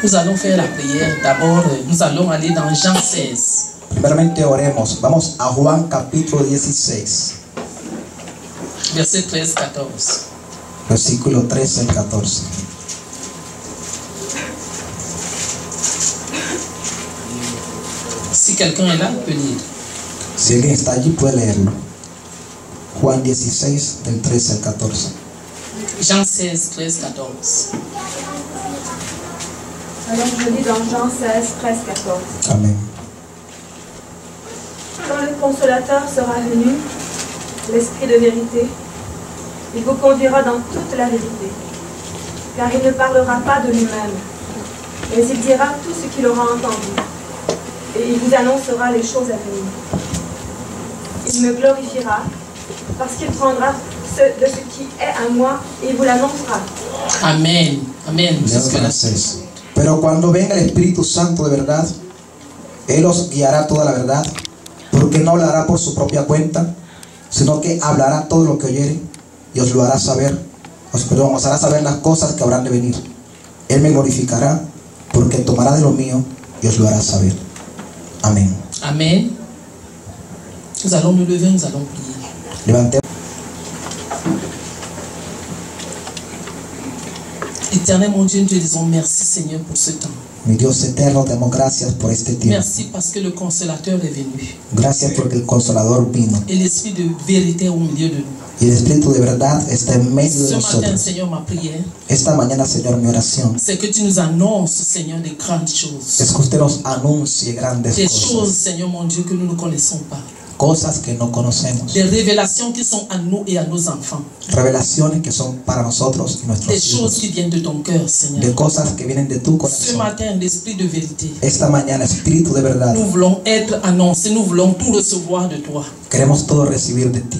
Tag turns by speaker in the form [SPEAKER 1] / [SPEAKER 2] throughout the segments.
[SPEAKER 1] Nous allons faire la prière. D'abord, nous allons aller dans Jean 16.
[SPEAKER 2] Primeramente oremos. Vamos a Juan capítulo 16.
[SPEAKER 1] Verset 13-14.
[SPEAKER 2] Versículo 13 al 14.
[SPEAKER 1] Si quelqu'un est là, il peut lire.
[SPEAKER 2] Si alguien está allí puede leerlo. Juan 16 del 13 al 14.
[SPEAKER 1] Jean 16, 13-14.
[SPEAKER 3] Alors je lis dans Jean 16, 13-14.
[SPEAKER 2] Amén.
[SPEAKER 3] Quand le consolateur sera venu, l'Esprit de vérité, il vous conduira dans toute la vérité, car il ne parlera pas de lui-même, mais il dira tout ce qu'il aura entendu, et il vous annoncera les choses à venir. Il me glorifiera, parce qu'il prendra de ce qui est à moi, et il vous l'annoncera.
[SPEAKER 1] Amen. Amen.
[SPEAKER 2] Pero cuando venga el Espíritu Santo de verdad, Él os guiará toda la verdad, porque no hablará por su propia cuenta, sino que hablará todo lo que oyere y os lo hará saber, os hará saber las cosas que habrán de venir. Él me glorificará, porque tomará de lo mío y os lo hará saber. Amén.
[SPEAKER 1] Amen. Nous allons nous lever, nous allons prier.
[SPEAKER 2] Levantemos.
[SPEAKER 1] Éternel mon Dieu, nous te disons merci Seigneur pour ce temps.
[SPEAKER 2] Mi Dios eterno, te damos gracias por este tiempo.
[SPEAKER 1] Merci parce que le consolateur est venu.
[SPEAKER 2] Gracias porque el Consolador vino.
[SPEAKER 1] Et l'esprit de vérité est au milieu de nous.
[SPEAKER 2] Y el Espíritu de verdad está en medio de
[SPEAKER 1] Ce matin,
[SPEAKER 2] nosotros.
[SPEAKER 1] Seigneur, ma prière,
[SPEAKER 2] Esta mañana, Señor, mi oración
[SPEAKER 1] c'est que tu nous annonces, Seigneur, des grandes choses.
[SPEAKER 2] es que usted nos anuncie grandes
[SPEAKER 1] Des choses,
[SPEAKER 2] cosas.
[SPEAKER 1] Seigneur mon Dieu, que nous ne connaissons pas.
[SPEAKER 2] Cosas que no conocemos.
[SPEAKER 1] Des révélations qui sont à nous et à nos enfants.
[SPEAKER 2] Revelaciones que son para nosotros y nuestros
[SPEAKER 1] Des choses
[SPEAKER 2] hijos.
[SPEAKER 1] qui viennent de ton cœur,
[SPEAKER 2] De
[SPEAKER 1] Seigneur.
[SPEAKER 2] cosas que vienen de tu
[SPEAKER 1] Ce
[SPEAKER 2] corazón.
[SPEAKER 1] matin, l'esprit de vérité.
[SPEAKER 2] Esta mañana, Espíritu de verdad,
[SPEAKER 1] Nous voulons être annoncés, nous voulons tout recevoir de toi.
[SPEAKER 2] queremos todo recibir de ti.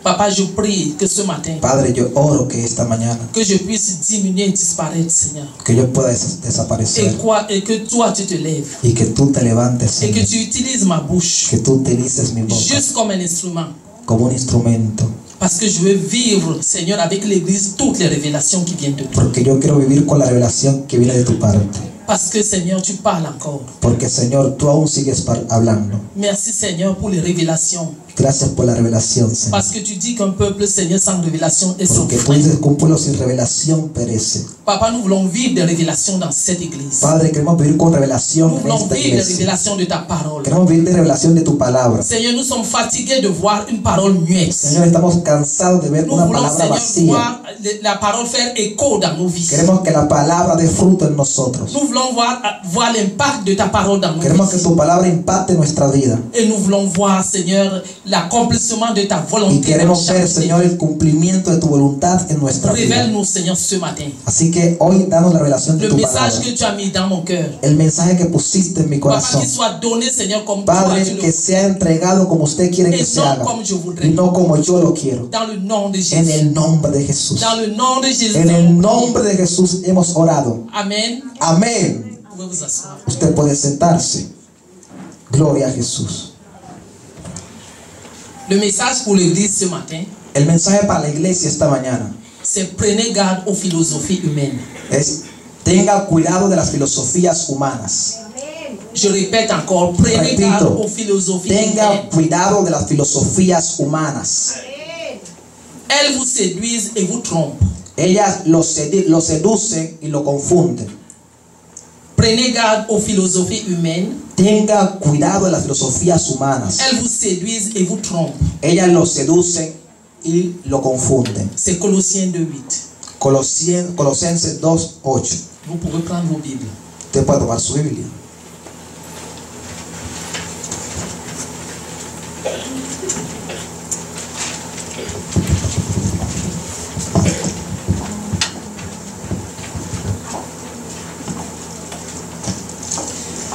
[SPEAKER 1] Papa, je prie que ce matin,
[SPEAKER 2] Padre, yo oro que esta mañana,
[SPEAKER 1] que je puisse diminuer et disparaître, Seigneur.
[SPEAKER 2] que yo pueda desaparecer
[SPEAKER 1] Et que toi, tu te lèves.
[SPEAKER 2] y que tú te levantes,
[SPEAKER 1] Et que
[SPEAKER 2] Señor,
[SPEAKER 1] tu utilises ma bouche
[SPEAKER 2] que tú utilices mi boca
[SPEAKER 1] juste comme un instrument.
[SPEAKER 2] como un instrumento,
[SPEAKER 1] Parce que je veux vivre, Seigneur, avec l'Église, toutes les révélations qui viennent de toi.
[SPEAKER 2] porque yo quiero vivir con la revelación que viene de tu parte.
[SPEAKER 1] Parce que, Seigneur, tu parles encore.
[SPEAKER 2] Porque, Señor, tú aún sigues hablando.
[SPEAKER 1] Merci, Seigneur, pour les révélations.
[SPEAKER 2] Gracias por la revelación, Señor.
[SPEAKER 1] Parce que tu dis qu'un peuple, Seigneur, sans révélation est sans
[SPEAKER 2] Porque tú
[SPEAKER 1] frein.
[SPEAKER 2] dices que un pueblo sin revelación perece.
[SPEAKER 1] Papa, nous voulons vivre des révélations dans cette Église.
[SPEAKER 2] Padre, queremos vivir con
[SPEAKER 1] Nous
[SPEAKER 2] revelación en
[SPEAKER 1] voulons
[SPEAKER 2] esta
[SPEAKER 1] vivre des
[SPEAKER 2] iglesia.
[SPEAKER 1] révélations de ta parole.
[SPEAKER 2] Queremos vivir de revelación de tu palabra.
[SPEAKER 1] Seigneur, nous sommes fatigués de voir une parole muette.
[SPEAKER 2] Señor, estamos cansados de ver
[SPEAKER 1] Nous
[SPEAKER 2] una
[SPEAKER 1] voulons,
[SPEAKER 2] palabra
[SPEAKER 1] Seigneur,
[SPEAKER 2] vacía.
[SPEAKER 1] voir la parole faire écho dans nos vies.
[SPEAKER 2] Queremos que la palabra dé fruto en nosotros.
[SPEAKER 1] Nous voulons voir l'impact de ta parole dans nos
[SPEAKER 2] Queremos que
[SPEAKER 1] vies.
[SPEAKER 2] tu palabra impacte nuestra vida.
[SPEAKER 1] Et nous voulons voir, Seigneur, l'accomplissement de ta
[SPEAKER 2] Y
[SPEAKER 1] volonté. dans
[SPEAKER 2] queremos ver,
[SPEAKER 1] chaque
[SPEAKER 2] Señor,
[SPEAKER 1] vie.
[SPEAKER 2] el cumplimiento de tu voluntad en nuestra vida.
[SPEAKER 1] Révèle-nous, Seigneur, ce matin.
[SPEAKER 2] Así que hoy danos la revelación de
[SPEAKER 1] Le
[SPEAKER 2] tu
[SPEAKER 1] message
[SPEAKER 2] palabra.
[SPEAKER 1] que tu as mis dans mon cœur.
[SPEAKER 2] El mensaje que pusiste en mi
[SPEAKER 1] Papa,
[SPEAKER 2] corazón.
[SPEAKER 1] qu'il soit donné, Seigneur, comme toi
[SPEAKER 2] Padre,
[SPEAKER 1] tu
[SPEAKER 2] que
[SPEAKER 1] le
[SPEAKER 2] sea entregado como usted quiere que
[SPEAKER 1] Et
[SPEAKER 2] se
[SPEAKER 1] non
[SPEAKER 2] haga.
[SPEAKER 1] comme je voudrais.
[SPEAKER 2] Y no como yo lo quiero.
[SPEAKER 1] Dans le nom de
[SPEAKER 2] En
[SPEAKER 1] Jésus.
[SPEAKER 2] el nombre de Jesús.
[SPEAKER 1] Dans le nom de Jésus.
[SPEAKER 2] En el nombre de Jesús hemos orado.
[SPEAKER 1] Amen.
[SPEAKER 2] Amén.
[SPEAKER 1] Vous pouvez vous asseoir.
[SPEAKER 2] Usted puede sentarse. Gloria a Jesús.
[SPEAKER 1] Le message pour l'Église ce matin,
[SPEAKER 2] El mensaje para la iglesia esta mañana
[SPEAKER 1] c'est prenez garde aux philosophies humaines.
[SPEAKER 2] es: tenga cuidado de las filosofías humanas.
[SPEAKER 1] Je répète encore, prenez garde
[SPEAKER 2] Repito,
[SPEAKER 1] aux philosophies
[SPEAKER 2] tenga
[SPEAKER 1] humaines.
[SPEAKER 2] cuidado de las filosofías humanas.
[SPEAKER 1] Elles vous séduisent et vous trompent.
[SPEAKER 2] Ellas lo seducen y lo confunden.
[SPEAKER 1] Prenez garde aux philosophies humaines.
[SPEAKER 2] Tenga cuidado de las filosofías humanas.
[SPEAKER 1] Elles vous séduisent et vous trompent.
[SPEAKER 2] Ellas lo seducen y lo confunden.
[SPEAKER 1] C'est Colossiens 2:8.
[SPEAKER 2] Colosenses 2:8.
[SPEAKER 1] Vous pouvez prendre vos Bibles.
[SPEAKER 2] Usted puede tomar su Biblia.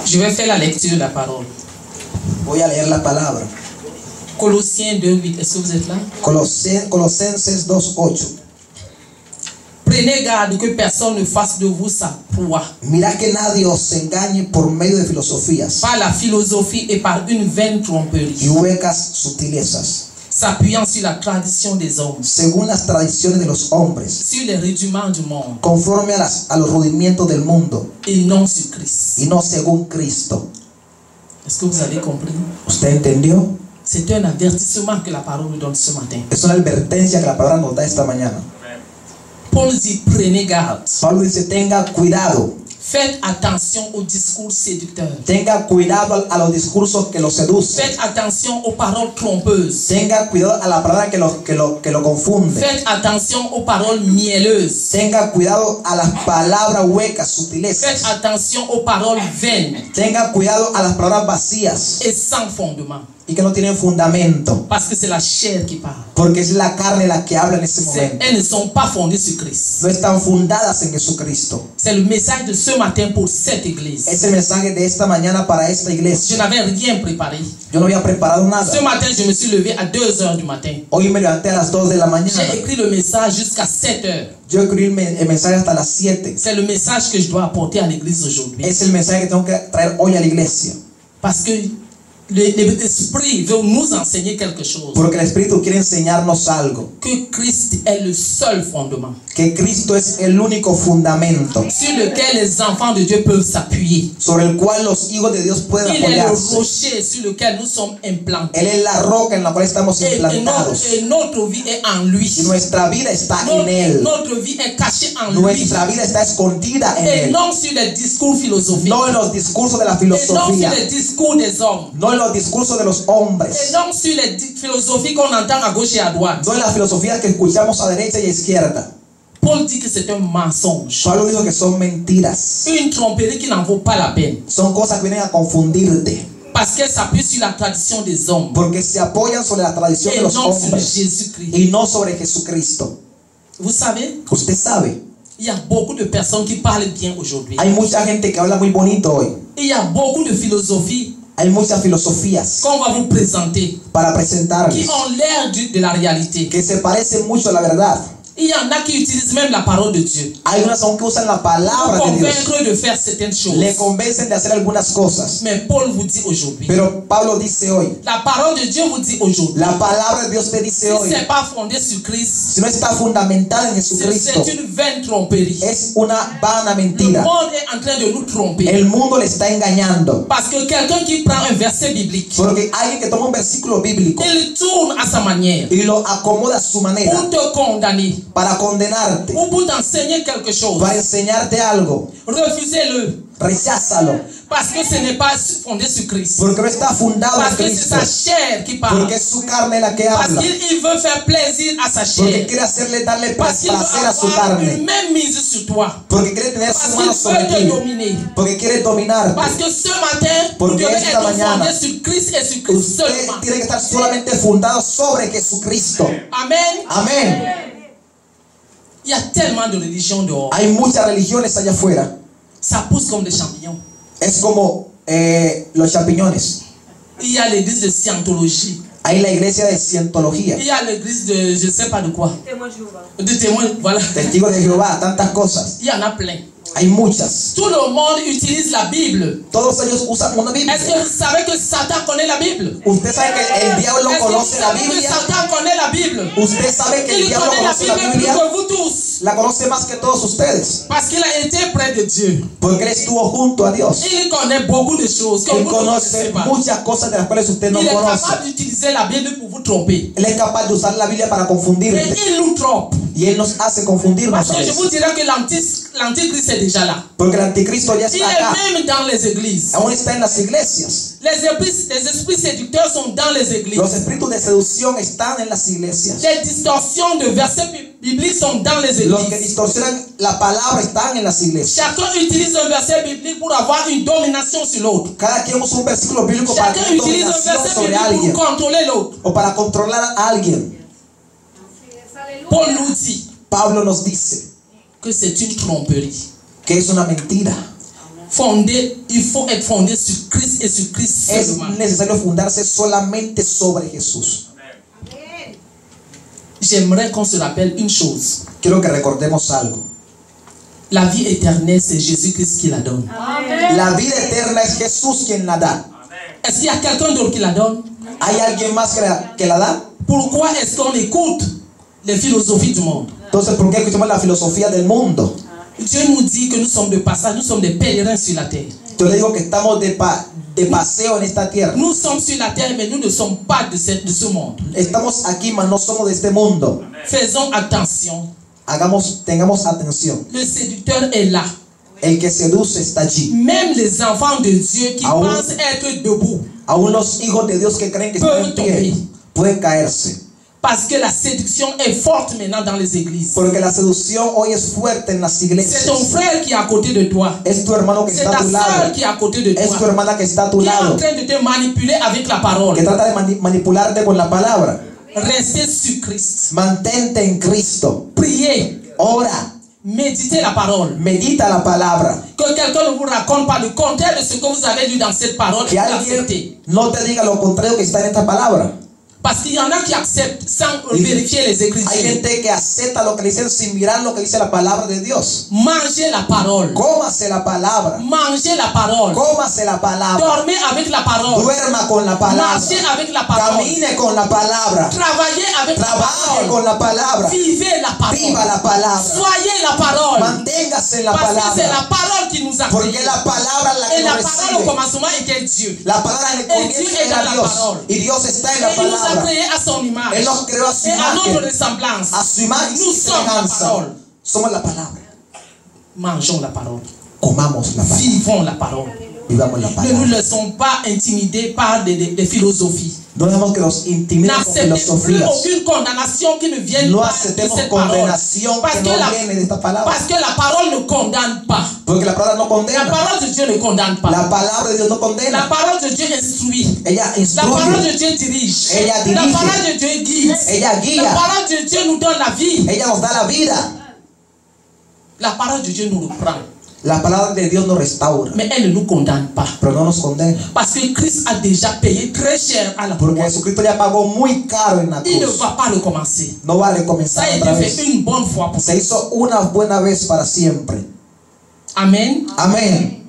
[SPEAKER 1] Je vais faire la lecture de la parole.
[SPEAKER 2] Voy a leer la palabra.
[SPEAKER 1] Colossiens 2:8. Est-ce que vous êtes là?
[SPEAKER 2] Colosenses 2:8.
[SPEAKER 1] Prenez garde que personne ne fasse de vous sa proie
[SPEAKER 2] Mira que nadie os engañe por medio de filosofías
[SPEAKER 1] par la philosophie et par une vaine tromperie,
[SPEAKER 2] y huecas sutilezas,
[SPEAKER 1] s'appuyant sur la tradition des hommes,
[SPEAKER 2] según las tradiciones de los hombres,
[SPEAKER 1] sur les rudiments du monde,
[SPEAKER 2] conforme a los rudimientos del mundo
[SPEAKER 1] et non sur Christ.
[SPEAKER 2] y no según Cristo.
[SPEAKER 1] Est-ce que vous avez compris?
[SPEAKER 2] ¿Usted entendió?
[SPEAKER 1] C'est un avertissement que la parole nous donne ce matin.
[SPEAKER 2] Es una advertencia que la palabra nos da esta mañana.
[SPEAKER 1] Paul dit, prenez garde.
[SPEAKER 2] Pablo dice, tenga cuidado.
[SPEAKER 1] Faites attention aux discours séducteurs.
[SPEAKER 2] Tenga cuidado a los discursos que lo seducen.
[SPEAKER 1] Faites attention aux paroles trompeuses.
[SPEAKER 2] Tenga cuidado a la palabra que lo confunde.
[SPEAKER 1] Faites attention aux paroles mielleuses.
[SPEAKER 2] Tenga cuidado a las palabras huecas, sutilezas.
[SPEAKER 1] Faites attention aux paroles vaines
[SPEAKER 2] Tenga cuidado a las palabras vacías
[SPEAKER 1] et sans fondement.
[SPEAKER 2] y que no tienen fundamento.
[SPEAKER 1] Parce que c'est la chair qui parle.
[SPEAKER 2] Porque es la carne la que habla en ese momento.
[SPEAKER 1] Elles ne sont pas fondées sur Christ.
[SPEAKER 2] No están fundadas en Jesucristo.
[SPEAKER 1] C'est le message de ce matin pour cette église.
[SPEAKER 2] Es el mensaje de esta mañana para esta
[SPEAKER 1] Je
[SPEAKER 2] iglesia.
[SPEAKER 1] n'avais rien préparé.
[SPEAKER 2] Yo no había preparado nada.
[SPEAKER 1] Ce matin, je me suis levé à 2 h du matin.
[SPEAKER 2] Hoy me levanté a las 2 de la mañana.
[SPEAKER 1] J'ai écrit le message jusqu'à 7 h.
[SPEAKER 2] Yo escribí el mensaje hasta las 7.
[SPEAKER 1] C'est le message que je dois apporter à l'église aujourd'hui.
[SPEAKER 2] Es el mensaje que tengo que traer hoy a la iglesia.
[SPEAKER 1] Parce que l'Esprit veut nous enseigner quelque chose.
[SPEAKER 2] Porque el Espíritu quiere enseñarnos algo.
[SPEAKER 1] Que Christ est le seul fondement
[SPEAKER 2] Que Cristo es el único fundamento
[SPEAKER 1] sur lequel les enfants de Dieu peuvent s'appuyer.
[SPEAKER 2] sobre el cual los hijos de Dios pueden
[SPEAKER 1] Il est le
[SPEAKER 2] apoyarse.
[SPEAKER 1] rocher sur lequel nous sommes implantés.
[SPEAKER 2] Él es la roca en la cual estamos
[SPEAKER 1] Et
[SPEAKER 2] implantados.
[SPEAKER 1] notre vie est en lui.
[SPEAKER 2] Y nuestra vida está en Él.
[SPEAKER 1] Notre vie est cachée en lui.
[SPEAKER 2] Nuestra vida está escondida en
[SPEAKER 1] Et
[SPEAKER 2] Él.
[SPEAKER 1] non sur les discours philosophiques.
[SPEAKER 2] No en los discursos de la
[SPEAKER 1] Et non sur
[SPEAKER 2] filosofía.
[SPEAKER 1] les discours des hommes.
[SPEAKER 2] No en los discursos de los
[SPEAKER 1] Et
[SPEAKER 2] hombres.
[SPEAKER 1] non sur les philosophies qu'on entend à gauche et à droite.
[SPEAKER 2] No en la filosofía que escuchamos a derecha y a izquierda.
[SPEAKER 1] Paul dit que c'est un mensonge.
[SPEAKER 2] Pablo dijo que son mentiras.
[SPEAKER 1] Une tromperie qui n'en vaut pas la peine.
[SPEAKER 2] Son cosas que vienen a confundirte.
[SPEAKER 1] Parce qu'elle s'appuie sur la tradition des hommes.
[SPEAKER 2] Porque se apoyan sobre la tradición
[SPEAKER 1] Et
[SPEAKER 2] de los
[SPEAKER 1] non sur
[SPEAKER 2] hombres
[SPEAKER 1] Jésus-Christ.
[SPEAKER 2] y no sobre Jesucristo.
[SPEAKER 1] Vous savez,
[SPEAKER 2] Usted sabe,
[SPEAKER 1] il y a beaucoup de personnes qui parlent bien aujourd'hui.
[SPEAKER 2] hay mucha gente que habla muy bonito hoy.
[SPEAKER 1] Il y a beaucoup de philosophies
[SPEAKER 2] Hay muchas filosofías
[SPEAKER 1] qu'on va vous présenter
[SPEAKER 2] para
[SPEAKER 1] qui
[SPEAKER 2] presentarles
[SPEAKER 1] ont l'air de la réalité.
[SPEAKER 2] que se parecen mucho a la verdad.
[SPEAKER 1] Il y en a qui utilisent même la parole de Dieu
[SPEAKER 2] Hay unas aún que usan la palabra
[SPEAKER 1] pour
[SPEAKER 2] de Dios.
[SPEAKER 1] convaincre de faire certaines choses.
[SPEAKER 2] Le convencen de hacer algunas cosas.
[SPEAKER 1] Mais Paul vous dit aujourd'hui,
[SPEAKER 2] Pero Pablo dice hoy,
[SPEAKER 1] la parole de Dieu vous dit aujourd'hui,
[SPEAKER 2] la palabra de Dios te
[SPEAKER 1] si
[SPEAKER 2] dice hoy,
[SPEAKER 1] ce n'est pas fondé sur Christ,
[SPEAKER 2] si no está fundamentada en Jesucristo,
[SPEAKER 1] c'est une vaine tromperie.
[SPEAKER 2] es una vana
[SPEAKER 1] Le
[SPEAKER 2] mentira.
[SPEAKER 1] monde est en train de nous tromper.
[SPEAKER 2] El mundo le está engañando.
[SPEAKER 1] Parce que quelqu'un qui prend un verset biblique,
[SPEAKER 2] Porque alguien que toma un versículo bíblico
[SPEAKER 1] il tourne à sa manière
[SPEAKER 2] y lo acomoda a su manera
[SPEAKER 1] pour te condamner
[SPEAKER 2] para condenarte,
[SPEAKER 1] ou pour t'enseigner quelque chose.
[SPEAKER 2] para enseñarte algo.
[SPEAKER 1] Refusez-le.
[SPEAKER 2] Recházalo.
[SPEAKER 1] Parce que ce n'est pas fondé sur Christ.
[SPEAKER 2] Porque no está fundado en
[SPEAKER 1] Parce que c'est
[SPEAKER 2] Cristo.
[SPEAKER 1] sa chair qui parle.
[SPEAKER 2] Porque es su carne la que
[SPEAKER 1] Parce
[SPEAKER 2] habla.
[SPEAKER 1] qu'il veut faire plaisir à sa
[SPEAKER 2] Porque
[SPEAKER 1] chair.
[SPEAKER 2] quiere darle
[SPEAKER 1] Parce qu'il veut
[SPEAKER 2] placer a su
[SPEAKER 1] avoir une
[SPEAKER 2] carne.
[SPEAKER 1] même mise sur toi.
[SPEAKER 2] Porque quiere tener
[SPEAKER 1] Parce
[SPEAKER 2] su
[SPEAKER 1] qu'il
[SPEAKER 2] mano sobre
[SPEAKER 1] veut te
[SPEAKER 2] ti.
[SPEAKER 1] dominer.
[SPEAKER 2] Porque quiere dominarte.
[SPEAKER 1] Parce que ce matin, vous
[SPEAKER 2] Porque
[SPEAKER 1] devez
[SPEAKER 2] esta
[SPEAKER 1] être
[SPEAKER 2] mañana,
[SPEAKER 1] fondé sur Christ et sur Christ
[SPEAKER 2] Usted
[SPEAKER 1] seulement.
[SPEAKER 2] tiene que estar solamente fundado sobre Jesucristo.
[SPEAKER 1] Amen.
[SPEAKER 2] Amén.
[SPEAKER 1] Il y a tellement de religions dehors.
[SPEAKER 2] Hay muchas religiones allá afuera.
[SPEAKER 1] Ça pousse comme des champignons.
[SPEAKER 2] Es como los champiñones.
[SPEAKER 1] Il y a l'église de scientologie.
[SPEAKER 2] Hay la iglesia de cientología.
[SPEAKER 1] Il y a l'église de je ne sais pas de quoi.
[SPEAKER 3] Témoin de Jéhovah.
[SPEAKER 1] De témoins, voilà.
[SPEAKER 2] Testigos de Jehová, tantas cosas.
[SPEAKER 1] Il y en a plein.
[SPEAKER 2] Hay muchas.
[SPEAKER 1] Tout le monde utilise la Bible.
[SPEAKER 2] Todos ellos usan una Biblia.
[SPEAKER 1] Est-ce que vous savez que Satan connaît la Bible?
[SPEAKER 2] Usted sabe que el diablo
[SPEAKER 1] Est-ce que vous
[SPEAKER 2] conoce la
[SPEAKER 1] savez que
[SPEAKER 2] Biblia.
[SPEAKER 1] Satan connaît la Bible?
[SPEAKER 2] Usted sabe que el
[SPEAKER 1] Il
[SPEAKER 2] diablo
[SPEAKER 1] connaît la
[SPEAKER 2] conoce la
[SPEAKER 1] Bible plus
[SPEAKER 2] Biblia.
[SPEAKER 1] que vous tous.
[SPEAKER 2] La conoce más que todos ustedes.
[SPEAKER 1] Parce qu'il a été près de Dieu.
[SPEAKER 2] Porque él estuvo junto a Dios.
[SPEAKER 1] Il connaît beaucoup de choses que
[SPEAKER 2] Él
[SPEAKER 1] vous ne connaissez
[SPEAKER 2] conoce
[SPEAKER 1] pas.
[SPEAKER 2] muchas cosas de las cuales usted no
[SPEAKER 1] Il est
[SPEAKER 2] conoce.
[SPEAKER 1] capable d'utiliser la Bible pour vous tromper.
[SPEAKER 2] Él es capaz de usar la Biblia para
[SPEAKER 1] Mais
[SPEAKER 2] confundirte.
[SPEAKER 1] il nous trompe.
[SPEAKER 2] Y él nos hace confundirnos
[SPEAKER 1] Parce
[SPEAKER 2] a
[SPEAKER 1] que je
[SPEAKER 2] veces.
[SPEAKER 1] vous dirais que l'antichrist est déjà là.
[SPEAKER 2] Porque el anticristo ya
[SPEAKER 1] Il
[SPEAKER 2] está acá.
[SPEAKER 1] est même dans les églises.
[SPEAKER 2] Aún está en las iglesias.
[SPEAKER 1] Les esprits séducteurs sont dans les églises.
[SPEAKER 2] Los espíritus de seducción están en las iglesias.
[SPEAKER 1] Les distorsions de versets bibliques sont dans les
[SPEAKER 2] Los que
[SPEAKER 1] églises.
[SPEAKER 2] distorsionan la palabra están en las iglesias.
[SPEAKER 1] Chacun utilise un verset biblique pour avoir une domination sur l'autre.
[SPEAKER 2] Cada quien usa un versículo bíblico para
[SPEAKER 1] Chacun
[SPEAKER 2] tener
[SPEAKER 1] utilise un
[SPEAKER 2] dominación
[SPEAKER 1] verset
[SPEAKER 2] sobre
[SPEAKER 1] biblique
[SPEAKER 2] alguien
[SPEAKER 1] pour contrôler l'autre.
[SPEAKER 2] o para controlar a alguien.
[SPEAKER 1] Paul nous dit
[SPEAKER 2] Pablo nos dice
[SPEAKER 1] que c'est une tromperie.
[SPEAKER 2] que es una mentira.
[SPEAKER 1] Il faut être fondé sur Christ et sur Christ
[SPEAKER 2] Es
[SPEAKER 1] seulement.
[SPEAKER 2] necesario fundarse solamente sobre Jesús.
[SPEAKER 1] J'aimerais qu'on se rappelle une chose.
[SPEAKER 2] Quiero que recordemos algo.
[SPEAKER 1] La vie éternelle, c'est Jésus-Christ qui la donne.
[SPEAKER 2] La vida eterna es Jesús quien la da.
[SPEAKER 1] Est-ce qu'il y a quelqu'un d'autre qui la donne?
[SPEAKER 2] ¿Hay alguien más que la da?
[SPEAKER 1] Pourquoi est-ce qu'on écoute les philosophies du monde?
[SPEAKER 2] Entonces, ¿por qué escuchamos la filosofía del mundo?
[SPEAKER 1] Dieu nous dit que nous sommes de passage, nous sommes des pèlerins sur la terre.
[SPEAKER 2] Yo le digo que estamos de paseo en esta tierra.
[SPEAKER 1] Nous sommes sur la terre, mais nous ne sommes pas de ce monde.
[SPEAKER 2] Estamos aquí, mas no somos de este mundo.
[SPEAKER 1] Faisons attention.
[SPEAKER 2] Tengamos atención.
[SPEAKER 1] Le séducteur est là.
[SPEAKER 2] El que seduce está allí.
[SPEAKER 1] Même les enfants de Dieu qui pensent être debout,
[SPEAKER 2] Aún los hijos de Dios que creen que están en pie pueden caerse.
[SPEAKER 1] parce que la séduction est forte maintenant dans les églises.
[SPEAKER 2] Porque la seducción hoy es fuerte en las
[SPEAKER 1] C'est
[SPEAKER 2] iglesias.
[SPEAKER 1] ton frère qui est à côté de toi.
[SPEAKER 2] Es tu hermano que
[SPEAKER 1] C'est
[SPEAKER 2] está a
[SPEAKER 1] ta
[SPEAKER 2] tu
[SPEAKER 1] soeur
[SPEAKER 2] lado.
[SPEAKER 1] qui est à côté de
[SPEAKER 2] Es tu
[SPEAKER 1] toi.
[SPEAKER 2] hermana que está a tu
[SPEAKER 1] Qui est en
[SPEAKER 2] lado.
[SPEAKER 1] train de te manipuler avec la parole.
[SPEAKER 2] Que trata de manipularte con la palabra.
[SPEAKER 1] Restez sur Christ.
[SPEAKER 2] Mantente en Cristo.
[SPEAKER 1] Priez.
[SPEAKER 2] Ora.
[SPEAKER 1] Méditez la parole.
[SPEAKER 2] Medita la palabra.
[SPEAKER 1] Que quelqu'un ne vous raconte pas le contraire de ce que vous avez lu dans cette parole et
[SPEAKER 2] Que
[SPEAKER 1] vous
[SPEAKER 2] alguien
[SPEAKER 1] l'acceptez.
[SPEAKER 2] no te diga lo contrario que está en esta palabra.
[SPEAKER 1] Parce qu'il y en a qui acceptent sans vérifier les
[SPEAKER 2] Hay
[SPEAKER 1] Écritures.
[SPEAKER 2] gente que acepta lo que dicen sin mirar lo que dice la palabra de Dios.
[SPEAKER 1] Mangez la parole.
[SPEAKER 2] Cómase la palabra.
[SPEAKER 1] Mangez la parole.
[SPEAKER 2] Cómase la palabra.
[SPEAKER 1] Dormez avec la parole.
[SPEAKER 2] Duerma con la palabra.
[SPEAKER 1] Marchez avec la parole.
[SPEAKER 2] Camine con la palabra.
[SPEAKER 1] Travaillez avec la
[SPEAKER 2] Trabaje
[SPEAKER 1] parole.
[SPEAKER 2] con la palabra.
[SPEAKER 1] Vivez la parole.
[SPEAKER 2] Viva la palabra.
[SPEAKER 1] Soyez la parole.
[SPEAKER 2] Manténgase en la
[SPEAKER 1] Parce que c'est la
[SPEAKER 2] palabra.
[SPEAKER 1] parole qui nous a
[SPEAKER 2] Porque
[SPEAKER 1] créés.
[SPEAKER 2] la palabra es la
[SPEAKER 1] Et
[SPEAKER 2] que
[SPEAKER 1] la
[SPEAKER 2] nos
[SPEAKER 1] parole au
[SPEAKER 2] recibe.
[SPEAKER 1] commencement était Dieu.
[SPEAKER 2] La palabra en el comienzo
[SPEAKER 1] Dios está en
[SPEAKER 2] era
[SPEAKER 1] la
[SPEAKER 2] Dios.
[SPEAKER 1] palabra.
[SPEAKER 2] Y Dios está en
[SPEAKER 1] Et
[SPEAKER 2] la
[SPEAKER 1] il nous a
[SPEAKER 2] palabra.
[SPEAKER 1] créés à son image.
[SPEAKER 2] Él nos creó a su
[SPEAKER 1] Et à notre
[SPEAKER 2] imagen.
[SPEAKER 1] ressemblance.
[SPEAKER 2] A su imagen
[SPEAKER 1] Nous
[SPEAKER 2] y
[SPEAKER 1] sommes la
[SPEAKER 2] semejanza.
[SPEAKER 1] parole.
[SPEAKER 2] Somos la palabra.
[SPEAKER 1] Mangeons la parole.
[SPEAKER 2] Comamos la palabra.
[SPEAKER 1] Vivons la parole.
[SPEAKER 2] Vivamos la
[SPEAKER 1] Ne nous
[SPEAKER 2] palabra.
[SPEAKER 1] laissons pas intimider par des philosophies.
[SPEAKER 2] No dejemos que nos intimiden con
[SPEAKER 1] N'acceptez plus
[SPEAKER 2] filosofías.
[SPEAKER 1] aucune condamnation qui ne vienne
[SPEAKER 2] No
[SPEAKER 1] pas de
[SPEAKER 2] aceptemos
[SPEAKER 1] cette parole.
[SPEAKER 2] condenación
[SPEAKER 1] Parce
[SPEAKER 2] que
[SPEAKER 1] que,
[SPEAKER 2] no viene de esta palabra.
[SPEAKER 1] parce que la parole ne condamne pas.
[SPEAKER 2] Porque la palabra no
[SPEAKER 1] La
[SPEAKER 2] condena.
[SPEAKER 1] parole de Dieu ne condamne pas.
[SPEAKER 2] La palabra de Dios no
[SPEAKER 1] La
[SPEAKER 2] condena.
[SPEAKER 1] parole de Dieu instruit.
[SPEAKER 2] Ella
[SPEAKER 1] La parole
[SPEAKER 2] instruye.
[SPEAKER 1] de Dieu dirige.
[SPEAKER 2] Ella
[SPEAKER 1] La
[SPEAKER 2] dirige.
[SPEAKER 1] parole de Dieu guide.
[SPEAKER 2] Ella
[SPEAKER 1] La
[SPEAKER 2] guía.
[SPEAKER 1] parole de Dieu nous donne la vie.
[SPEAKER 2] Ella nos da la vida.
[SPEAKER 1] La parole de Dieu nous reprend.
[SPEAKER 2] La palabra de Dios nos restaura.
[SPEAKER 1] Mais elle ne nous condamne pas.
[SPEAKER 2] Pero no nos condena.
[SPEAKER 1] Parce que Christ a déjà payé très cher à la
[SPEAKER 2] Porque
[SPEAKER 1] croix.
[SPEAKER 2] Jesucristo ya pagó muy caro en la
[SPEAKER 1] Il ne
[SPEAKER 2] cruz.
[SPEAKER 1] va pas recommencer.
[SPEAKER 2] No va a
[SPEAKER 1] Ça
[SPEAKER 2] recomenzar
[SPEAKER 1] a
[SPEAKER 2] otra
[SPEAKER 1] été
[SPEAKER 2] vez.
[SPEAKER 1] fait une bonne fois pour
[SPEAKER 2] Se hizo una buena vez para siempre.
[SPEAKER 1] Amen.
[SPEAKER 2] Amén.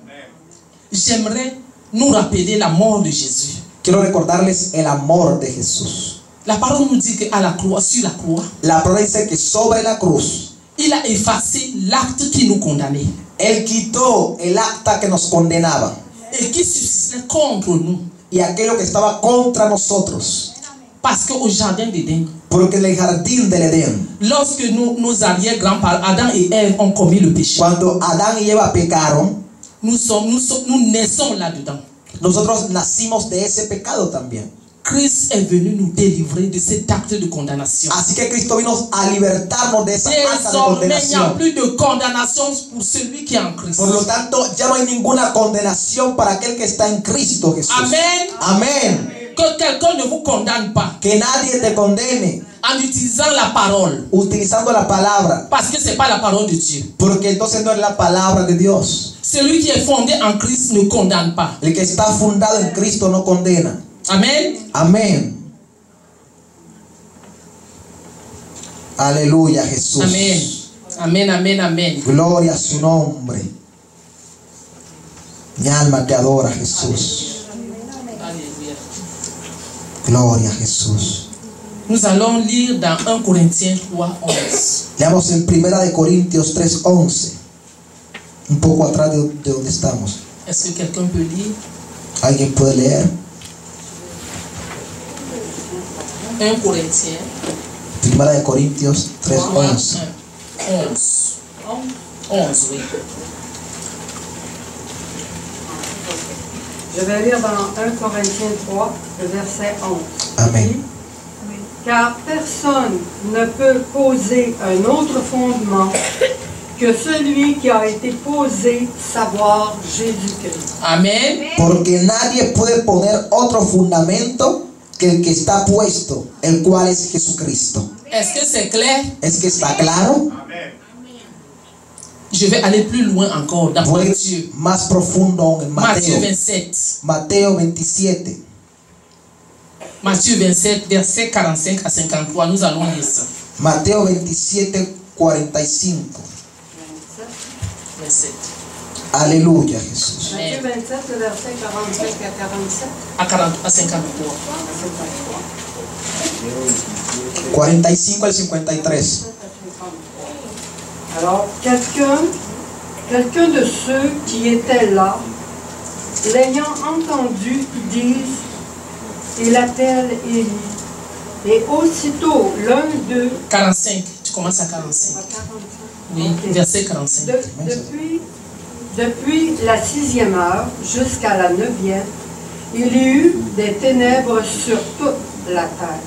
[SPEAKER 1] J'aimerais nous rappeler la mort de Jésus.
[SPEAKER 2] Quiero recordarles el amor de Jesús.
[SPEAKER 1] La parole nous dit qu'à la croix, sur la croix,
[SPEAKER 2] La palabra dice que sobre la cruz,
[SPEAKER 1] il a effacé l'acte qui nous condamnait
[SPEAKER 2] Él quitó el acta que nos condenaba
[SPEAKER 1] et qui subsistait contre nous.
[SPEAKER 2] y aquello que estaba contra nosotros.
[SPEAKER 1] Parce qu'au jardin d'Éden,
[SPEAKER 2] Porque en el jardín del Edén,
[SPEAKER 1] lorsque nos arrière-grands-parents, Adam et Ève, ont commis le péché,
[SPEAKER 2] cuando Adán y Eva pecaron,
[SPEAKER 1] nous naissons là-dedans.
[SPEAKER 2] nosotros nacimos de ese pecado también.
[SPEAKER 1] Christ est venu nous délivrer de cet acte de condamnation.
[SPEAKER 2] Así que Cristo vino a libertarnos de esa acta de
[SPEAKER 1] Désormais, il n'y a
[SPEAKER 2] condenación.
[SPEAKER 1] plus de condamnation pour celui qui est en Christ.
[SPEAKER 2] Por lo tanto, ya no hay ninguna condenación para aquel que está en Cristo Jesús.
[SPEAKER 1] Amen.
[SPEAKER 2] Amén.
[SPEAKER 1] Que quelqu'un ne vous condamne pas
[SPEAKER 2] Que nadie te condene
[SPEAKER 1] en utilisant la parole.
[SPEAKER 2] utilizando la palabra,
[SPEAKER 1] Parce que ce n'est pas la parole de Dieu.
[SPEAKER 2] porque entonces no es la palabra de Dios.
[SPEAKER 1] Celui qui est fondé en Christ ne condamne pas.
[SPEAKER 2] El que está fundado en Cristo no condena.
[SPEAKER 1] Amen.
[SPEAKER 2] Amén. Aleluya, Jesús.
[SPEAKER 1] Amen. Amen, amen, amen.
[SPEAKER 2] Gloria a su nombre. Mi alma te adora, Jesús.
[SPEAKER 1] Alléluia.
[SPEAKER 2] Gloria a Jesús.
[SPEAKER 1] Nous allons lire dans 1 Corinthiens 3, 11.
[SPEAKER 2] Leamos en 1 de Corintios 3:11. Un poco atrás de donde estamos.
[SPEAKER 1] Est-ce que quelqu'un peut lire?
[SPEAKER 2] ¿Alguien puede leer?
[SPEAKER 1] 1 Corinthiens
[SPEAKER 2] 1 de Corintios
[SPEAKER 1] 3,
[SPEAKER 2] 3:11.
[SPEAKER 1] 11. 11, oui.
[SPEAKER 4] Je vais lire dans 1 Corinthiens 3, le verset 11.
[SPEAKER 2] Amén.
[SPEAKER 4] Car personne ne peut poser un autre fondement que celui qui a été posé, savoir Jésus-Christ.
[SPEAKER 1] Amen.
[SPEAKER 2] Porque nadie puede poner otro fundamento que el que está puesto, el cual es Jesucristo.
[SPEAKER 1] Est-ce que c'est clair?
[SPEAKER 2] ¿Es que está claro?
[SPEAKER 1] Je vais aller plus loin encore dans
[SPEAKER 2] Voy
[SPEAKER 1] Matthieu.
[SPEAKER 2] más profundo en
[SPEAKER 1] Matthieu
[SPEAKER 2] Mateo.
[SPEAKER 1] 27.
[SPEAKER 2] Mateo 27.
[SPEAKER 1] Matthieu 27, verset 45 à 53. Nous allons lire ça.
[SPEAKER 2] Mateo 27, 45.
[SPEAKER 1] 27.
[SPEAKER 2] Aleluya, Jesús.
[SPEAKER 4] Matthieu 27, le verset 45 à 47.
[SPEAKER 1] À 53.
[SPEAKER 2] 45 al 53.
[SPEAKER 4] Alors, quelqu'un de ceux qui étaient là, l'ayant entendu, disent, il appelle Élie. Et aussitôt, l'un d'eux...
[SPEAKER 1] 45, tu commences à 45. Oui,
[SPEAKER 4] okay.
[SPEAKER 1] Verset 45.
[SPEAKER 4] Depuis la 6e heure jusqu'à la 9e, il y eut des ténèbres sur toute la terre.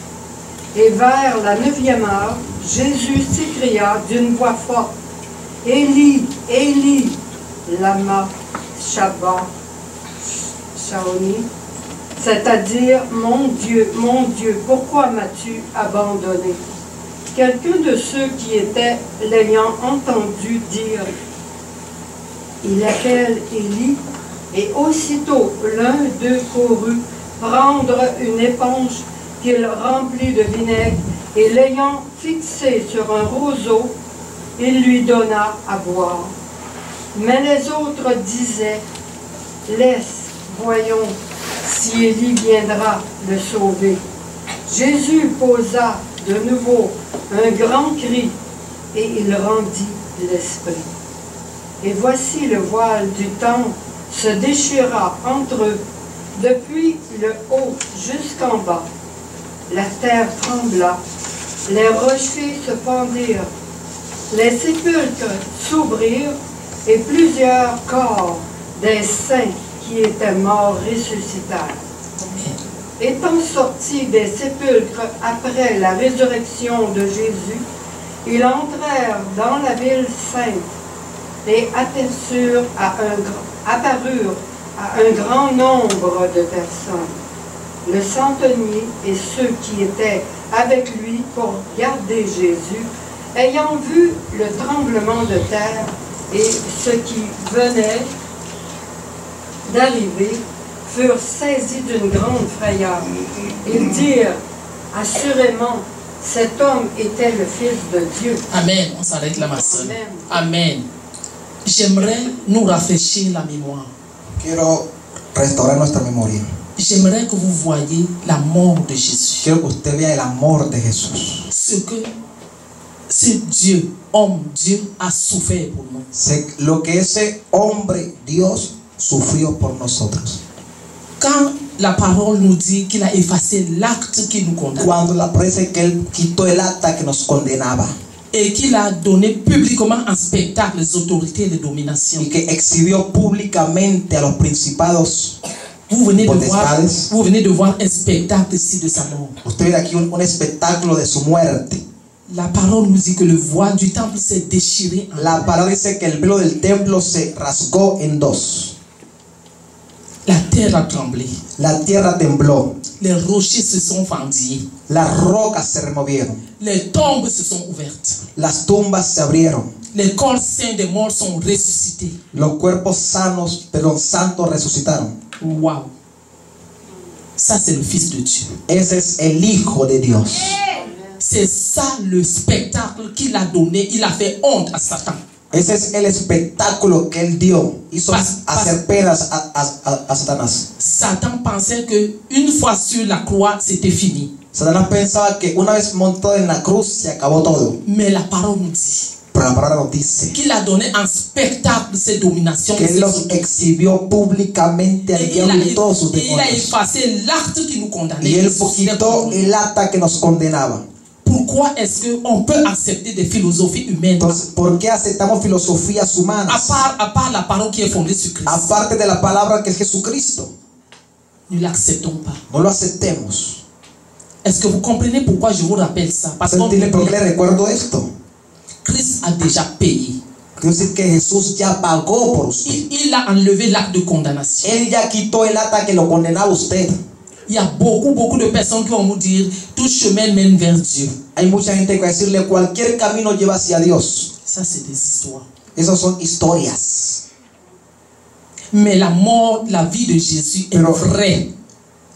[SPEAKER 4] Et vers la 9e heure, Jésus s'écria d'une voix forte, « Élie, Élie, lama sabachthani » c'est-à-dire, mon Dieu, pourquoi m'as-tu abandonné? Quelqu'un de ceux qui étaient l'ayant entendu dire, il appelle Élie, et aussitôt l'un d'eux courut prendre une éponge qu'il remplit de vinaigre, et l'ayant fixé sur un roseau, il lui donna à boire. Mais les autres disaient, laisse, voyons, si Élie viendra le sauver. Jésus posa de nouveau un grand cri, et il rendit l'esprit. Et voici le voile du temple se déchira entre eux, depuis le haut jusqu'en bas. La terre trembla, les rochers se pendirent, les sépulcres s'ouvrirent, et plusieurs corps des saints qui étaient morts ressuscitèrent. Étant sortis des sépulcres après la résurrection de Jésus, ils entrèrent dans la ville sainte et apparurent à un grand nombre de personnes. Le centenier et ceux qui étaient avec lui pour garder Jésus, ayant vu le tremblement de terre et ce qui venait d'arriver, furent saisis d'une grande frayeur. Ils dirent, assurément, cet homme était le Fils de Dieu.
[SPEAKER 1] Amen. On s'arrête là, ma soeur.
[SPEAKER 4] Amen.
[SPEAKER 1] Amen. J'aimerais nous rafraîchir la mémoire.
[SPEAKER 2] Quiero restaurar nuestra memoria.
[SPEAKER 1] J'aimerais que vous voyiez la mort de Jésus.
[SPEAKER 2] Quiero que usted vea el amor de Jesús.
[SPEAKER 1] Ce Dieu, homme, Dieu a souffert pour nous.
[SPEAKER 2] C'est lo que ese hombre, Dios, sufrió por nosotros.
[SPEAKER 1] Quand la parole nous dit qu'il a effacé l'acte qui nous condamne.
[SPEAKER 2] Cuando la palabra dice que él quitó el acta que nos condenaba.
[SPEAKER 1] Et qu'il a donné publiquement en spectacle les autorités de domination.
[SPEAKER 2] Y que exhibió públicamente a los principados.
[SPEAKER 1] Vous venez de voir un spectacle ici de sa mort.
[SPEAKER 2] Usted ve aquí un espectáculo de su muerte.
[SPEAKER 1] La parole nous dit que le voile du temple s'est déchiré.
[SPEAKER 2] La palabra dice que el velo del templo se rasgó en dos.
[SPEAKER 1] La terre a tremblé.
[SPEAKER 2] La tierra tembló.
[SPEAKER 1] Les rochers se sont fendus.
[SPEAKER 2] Las rocas se removieron.
[SPEAKER 1] Les tombes se sont ouvertes.
[SPEAKER 2] Las tumbas se abrieron.
[SPEAKER 1] Les corps saints des morts sont ressuscités.
[SPEAKER 2] Los cuerpos santos resucitaron.
[SPEAKER 1] Wow. Ça, c'est le Fils de Dieu.
[SPEAKER 2] Ese es el Hijo de Dios.
[SPEAKER 1] C'est ça le spectacle qu'il a donné. Il a fait honte à Satan.
[SPEAKER 2] Ese es el espectáculo que él dio. Hizo hacer penas a Satanás.
[SPEAKER 1] Satan pensait que une fois sur la croix, c'était fini.
[SPEAKER 2] Satanás pensaba que una vez montado en la cruz se acabó todo.
[SPEAKER 1] Mais la parole nous dit.
[SPEAKER 2] Pero la palabra nos dice
[SPEAKER 1] qu'il a donné un spectacle de ses dominations.
[SPEAKER 2] Que él los exhibió públicamente al diablo y todos sus demonios.
[SPEAKER 1] Il a effacé l'acte qui nous condamnait.
[SPEAKER 2] Y él quitó el acta que nos condenaba.
[SPEAKER 1] Pourquoi est-ce qu'on peut accepter des philosophies humaines?
[SPEAKER 2] Entonces, ¿por qué aceptamos filosofías humanas?
[SPEAKER 1] À part la parole qui est fondée sur Christ.
[SPEAKER 2] Aparte de la palabra que es Jesucristo.
[SPEAKER 1] Ne l'acceptons pas.
[SPEAKER 2] No lo aceptemos.
[SPEAKER 1] Est-ce que vous comprenez pourquoi je vous rappelle ça? Parce
[SPEAKER 2] ¿Por qué le recuerdo esto?
[SPEAKER 1] Christ a déjà payé.
[SPEAKER 2] Quiere decir que Jesús ya pagó por usted.
[SPEAKER 1] Il a enlevé l'acte de condamnation.
[SPEAKER 2] Él ya quitó el acta que lo condenaba a usted.
[SPEAKER 1] Il y a beaucoup de personnes qui vont vous dire tout chemin mène vers Dieu.
[SPEAKER 2] Hay mucha gente que va a decirle cualquier camino lleva hacia Dios.
[SPEAKER 1] Ça, c'est des histoires.
[SPEAKER 2] Esas son historias.
[SPEAKER 1] Mais la mort, la vie de Jésus est vraie.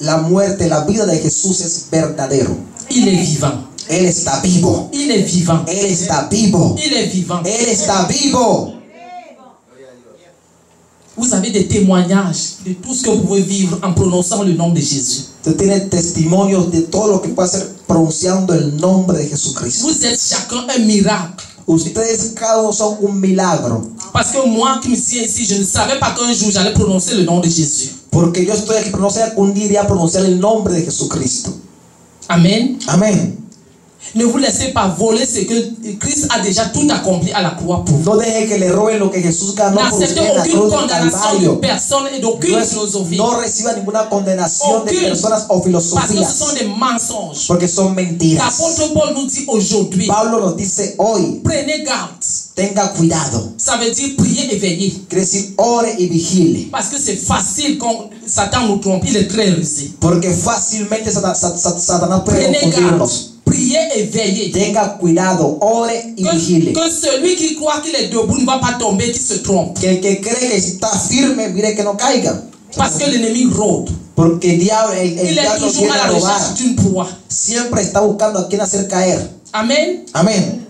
[SPEAKER 2] La muerte, la vida de Jesús es verdadero.
[SPEAKER 1] Il est vivant.
[SPEAKER 2] Él está vivo.
[SPEAKER 1] Il est vivant.
[SPEAKER 2] Él está vivo.
[SPEAKER 1] Il est vivant.
[SPEAKER 2] Él está vivo.
[SPEAKER 1] Vous avez des témoignages de tout ce que vous pouvez vivre en prononçant le nom de Jésus.
[SPEAKER 2] Usted tiene testimonios de todo lo que puede hacer pronunciando el nombre de Jesucristo.
[SPEAKER 1] Vous êtes chacun un miracle.
[SPEAKER 2] Ustedes cada uno son un milagro.
[SPEAKER 1] Parce que moi qui me suis ici, je ne savais pas qu'un jour j'allais prononcer le nom de Jésus.
[SPEAKER 2] Porque yo estoy aquí, pero no sé un día iría a pronunciar el nombre de Jesucristo.
[SPEAKER 1] Amen.
[SPEAKER 2] Amén.
[SPEAKER 1] Ne vous laissez pas voler ce que Christ a déjà tout accompli à la croix pour vous.
[SPEAKER 2] No deje que le roben lo que Jesús ganó por usted
[SPEAKER 1] N'acceptez
[SPEAKER 2] en la
[SPEAKER 1] aucune
[SPEAKER 2] cruz del
[SPEAKER 1] condamnation de
[SPEAKER 2] Calvario.
[SPEAKER 1] personne et d'aucune philosophie.
[SPEAKER 2] No reciba ninguna condenación de
[SPEAKER 1] Aucune.
[SPEAKER 2] personas o
[SPEAKER 1] Parce que ce
[SPEAKER 2] filosofías,
[SPEAKER 1] sont des mensonges.
[SPEAKER 2] porque son mentiras.
[SPEAKER 1] L'apôtre Paul nous dit aujourd'hui,
[SPEAKER 2] Pablo nos dice hoy,
[SPEAKER 1] prenez garde.
[SPEAKER 2] tenga cuidado.
[SPEAKER 1] Ça veut dire prier et veiller.
[SPEAKER 2] Quiere decir, ore y vigile.
[SPEAKER 1] Parce que c'est facile quand Satan nous trompe, il est très rusé.
[SPEAKER 2] Porque fácilmente Satanás puede
[SPEAKER 1] Prenez garde,
[SPEAKER 2] confundirnos.
[SPEAKER 1] priez et veillez.
[SPEAKER 2] Tenga cuidado, ore y vigile.
[SPEAKER 1] Que celui qui croit qu'il est debout ne va pas tomber, qu'il se trompe.
[SPEAKER 2] Que el que cree que está firme, mire que no caiga.
[SPEAKER 1] Parce que l'ennemi rôde.
[SPEAKER 2] Porque el diablo, el
[SPEAKER 1] Il est
[SPEAKER 2] diablo
[SPEAKER 1] toujours
[SPEAKER 2] viene
[SPEAKER 1] à
[SPEAKER 2] a
[SPEAKER 1] la
[SPEAKER 2] robar.
[SPEAKER 1] recherche d'une proie.
[SPEAKER 2] Siempre está buscando a quien hacer caer.
[SPEAKER 1] Amen.
[SPEAKER 2] Amén.